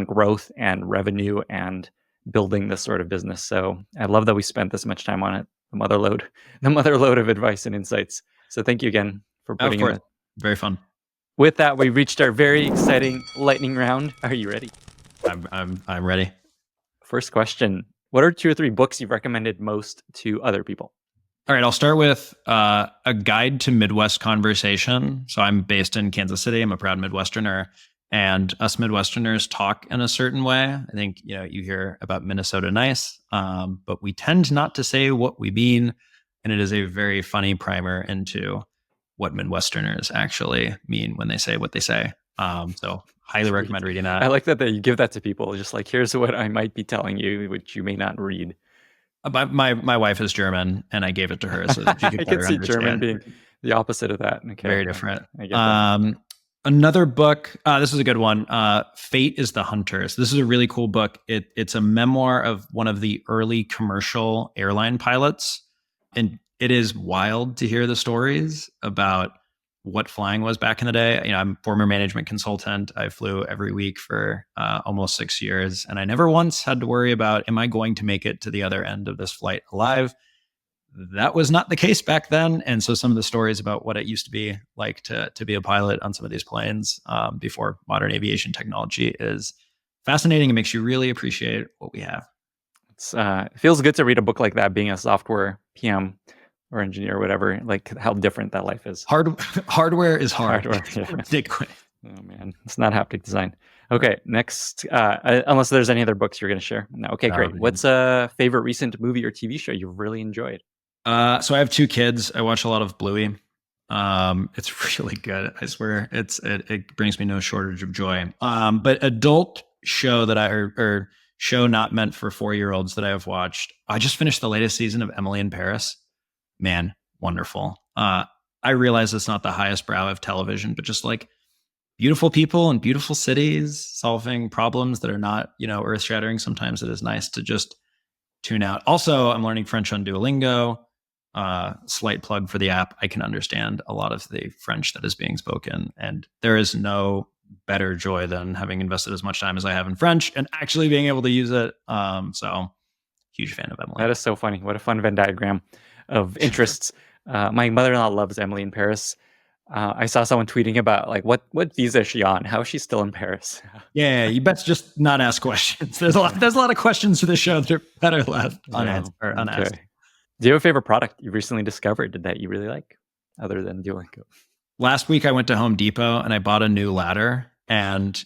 growth and revenue and building this sort of business. So I love that we spent this much time on it. The mother load of advice and insights. So thank you again for putting it. Very fun. With that, we reached our very exciting lightning round. Are you ready? I'm ready. First question: what are 2 or 3 books you've recommended most to other people? All right, I'll start with A Guide to Midwest Conversation. So I'm based in Kansas City. I'm a proud Midwesterner, and us Midwesterners talk in a certain way. I think you hear about Minnesota nice, but we tend not to say what we mean, and it is a very funny primer into what Midwesterners actually mean when they say what they say. So highly recommend reading that. I like that you give that to people. Just like, here's what I might be telling you, which you may not read. My wife is German, and I gave it to her so that she could better see understand. German being the opposite of that. Okay, very different. I get that. Another book. This is a good one. Fate is the Hunters. This is a really cool book. It's a memoir of one of the early commercial airline pilots, and it is wild to hear the stories about what flying was back in the day. I'm a former management consultant. I flew every week for almost 6 years, and I never once had to worry about, am I going to make it to the other end of this flight alive? That was not the case back then. And so some of the stories about what it used to be like to be a pilot on some of these planes before modern aviation technology is fascinating and makes you really appreciate what we have. It feels good to read a book like that, being a software PM or engineer or whatever, like how different that life is. Hardware is hard. Oh man, it's not haptic design. Okay, next, unless there's any other books you're going to share. No, okay, great. What's a favorite recent movie or TV show you've really enjoyed? So I have 2 kids. I watch a lot of Bluey. It's really good. I swear, it brings me no shortage of joy. But adult show or show not meant for 4-year-olds that I have watched. I just finished the latest season of Emily in Paris. Man, wonderful. I realize it's not the highest brow of television, but just like beautiful people and beautiful cities solving problems that are not, earth-shattering. Sometimes it is nice to just tune out. Also, I'm learning French on Duolingo. Slight plug for the app. I can understand a lot of the French that is being spoken, and there is no better joy than having invested as much time as I have in French and actually being able to use it. So huge fan of Emily. That is so funny. What a fun Venn diagram of interests. My mother-in-law loves Emily in Paris. I saw someone tweeting about like what visa is she on? How is she still in Paris? Yeah, you best just not ask questions. There's a lot of questions to the show that are better left unasked. Okay. Do you have a favorite product you recently discovered that you really like, other than Duolingo? Last week I went to Home Depot and I bought a new ladder. And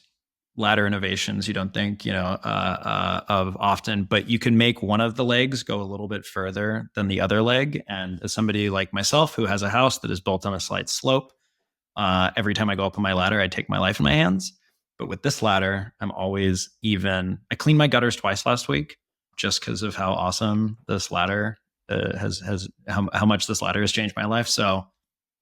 ladder innovations you don't think of often, but you can make one of the legs go a little bit further than the other leg. And as somebody like myself who has a house that is built on a slight slope, every time I go up on my ladder, I take my life in my hands. But with this ladder, I'm always even. I cleaned my gutters twice last week. just because of how awesome this ladder how much this ladder has changed my life. So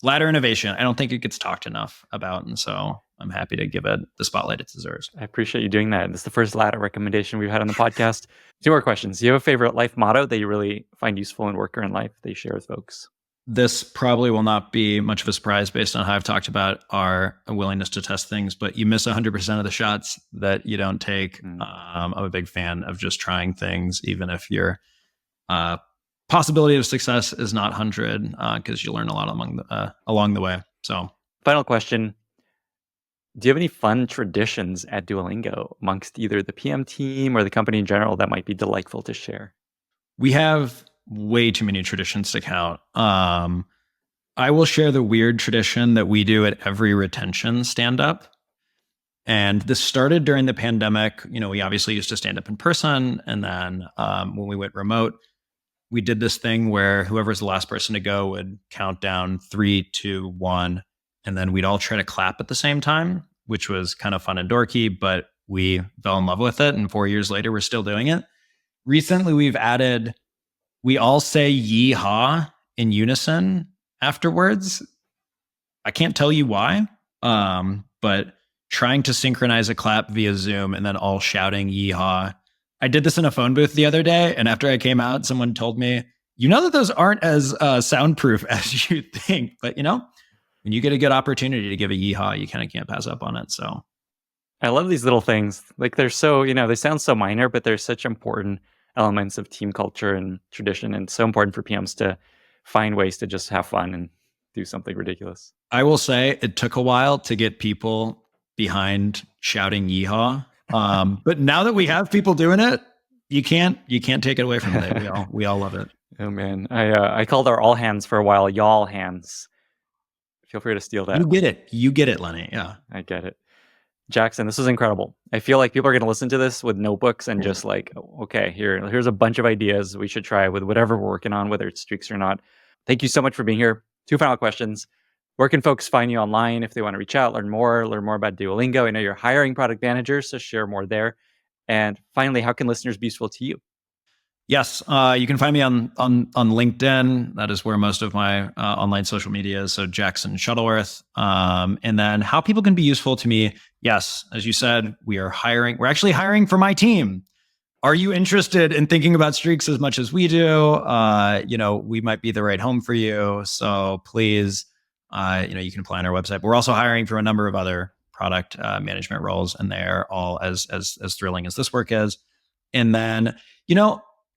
ladder innovation, I don't think it gets talked enough about. And so I'm happy to give it the spotlight it deserves. I appreciate you doing that. This is the first ladder recommendation we've had on the podcast. 2 more questions. Do you have a favorite life motto that you really find useful in work or in life that you share with folks? This probably will not be much of a surprise based on how I've talked about our willingness to test things, but you miss 100% of the shots that you don't take. I'm a big fan of just trying things, even if your possibility of success is not 100, because you learn a lot along the way. So, final question. Do you have any fun traditions at Duolingo amongst either the PM team or the company in general that might be delightful to share? We have way too many traditions to count. I will share the weird tradition that we do at every retention stand-up. And this started during the pandemic. We obviously used to stand up in person. And then when we went remote, we did this thing where whoever's the last person to go would count down 3, 2, 1. And then we'd all try to clap at the same time, which was kind of fun and dorky, but we fell in love with it. And 4 years later, we're still doing it. Recently, we've added, we all say yee-haw in unison afterwards. I can't tell you why, but trying to synchronize a clap via Zoom and then all shouting yee-haw. I did this in a phone booth the other day, and after I came out, someone told me, that those aren't as soundproof as you think, but when you get a good opportunity to give a yee-haw, you kind of can't pass up on it. So I love these little things. Like they're so, they sound so minor, but they're such important elements of team culture and tradition, and so important for PMs to find ways to just have fun and do something ridiculous. I will say it took a while to get people behind shouting yeehaw. But now that we have people doing it, you can't take it away from it. We all love it. Oh man. I called our all hands for a while y'all hands. Feel free to steal that. You get it, Lenny. Yeah. I get it. Jackson, this is incredible. I feel like people are going to listen to this with notebooks and just like, okay, here's a bunch of ideas we should try with whatever we're working on, whether it's streaks or not. Thank you so much for being here. 2 final questions. Where can folks find you online if they want to reach out, learn more about Duolingo? I know you're hiring product managers, so share more there. And finally, how can listeners be useful to you? Yes, you can find me on LinkedIn. That is where most of my online social media is. So Jackson Shuttleworth. And then how people can be useful to me. Yes, as you said, we are hiring. We're actually hiring for my team. Are you interested in thinking about streaks as much as we do? We might be the right home for you. So please, you can apply on our website. But we're also hiring for a number of other product management roles, and they're all as thrilling as this work is. And then,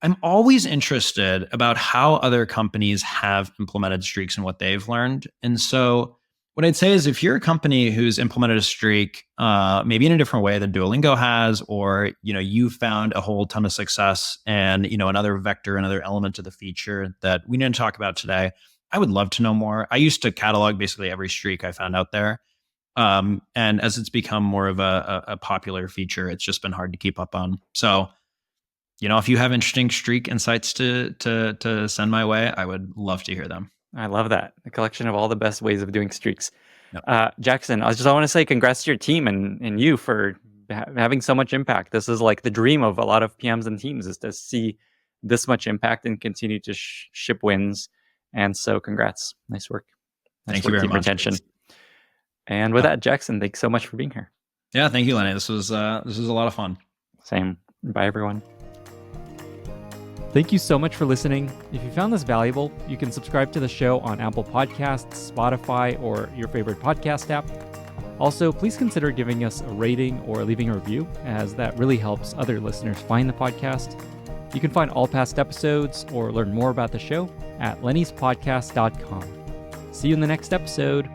I'm always interested about how other companies have implemented streaks and what they've learned. And so what I'd say is if you're a company who's implemented a streak, maybe in a different way than Duolingo has, or, you found a whole ton of success and, another vector, another element of the feature that we didn't talk about today, I would love to know more. I used to catalog basically every streak I found out there. And as it's become more of a popular feature, it's just been hard to keep up on. So, if you have interesting streak insights to send my way, I would love to hear them. I love that. A collection of all the best ways of doing streaks. Yep. Jackson, I want to say congrats to your team and you for having so much impact. This is like the dream of a lot of PMs and teams, is to see this much impact and continue to ship wins. And so congrats. Nice work. Thank you very much. Retention. And with that, Jackson, thanks so much for being here. Yeah, thank you, Lenny. This was a lot of fun. Same. Bye, everyone. Thank you so much for listening. If you found this valuable, you can subscribe to the show on Apple Podcasts, Spotify, or your favorite podcast app. Also, please consider giving us a rating or leaving a review, as that really helps other listeners find the podcast. You can find all past episodes or learn more about the show at lennyspodcast.com. See you in the next episode.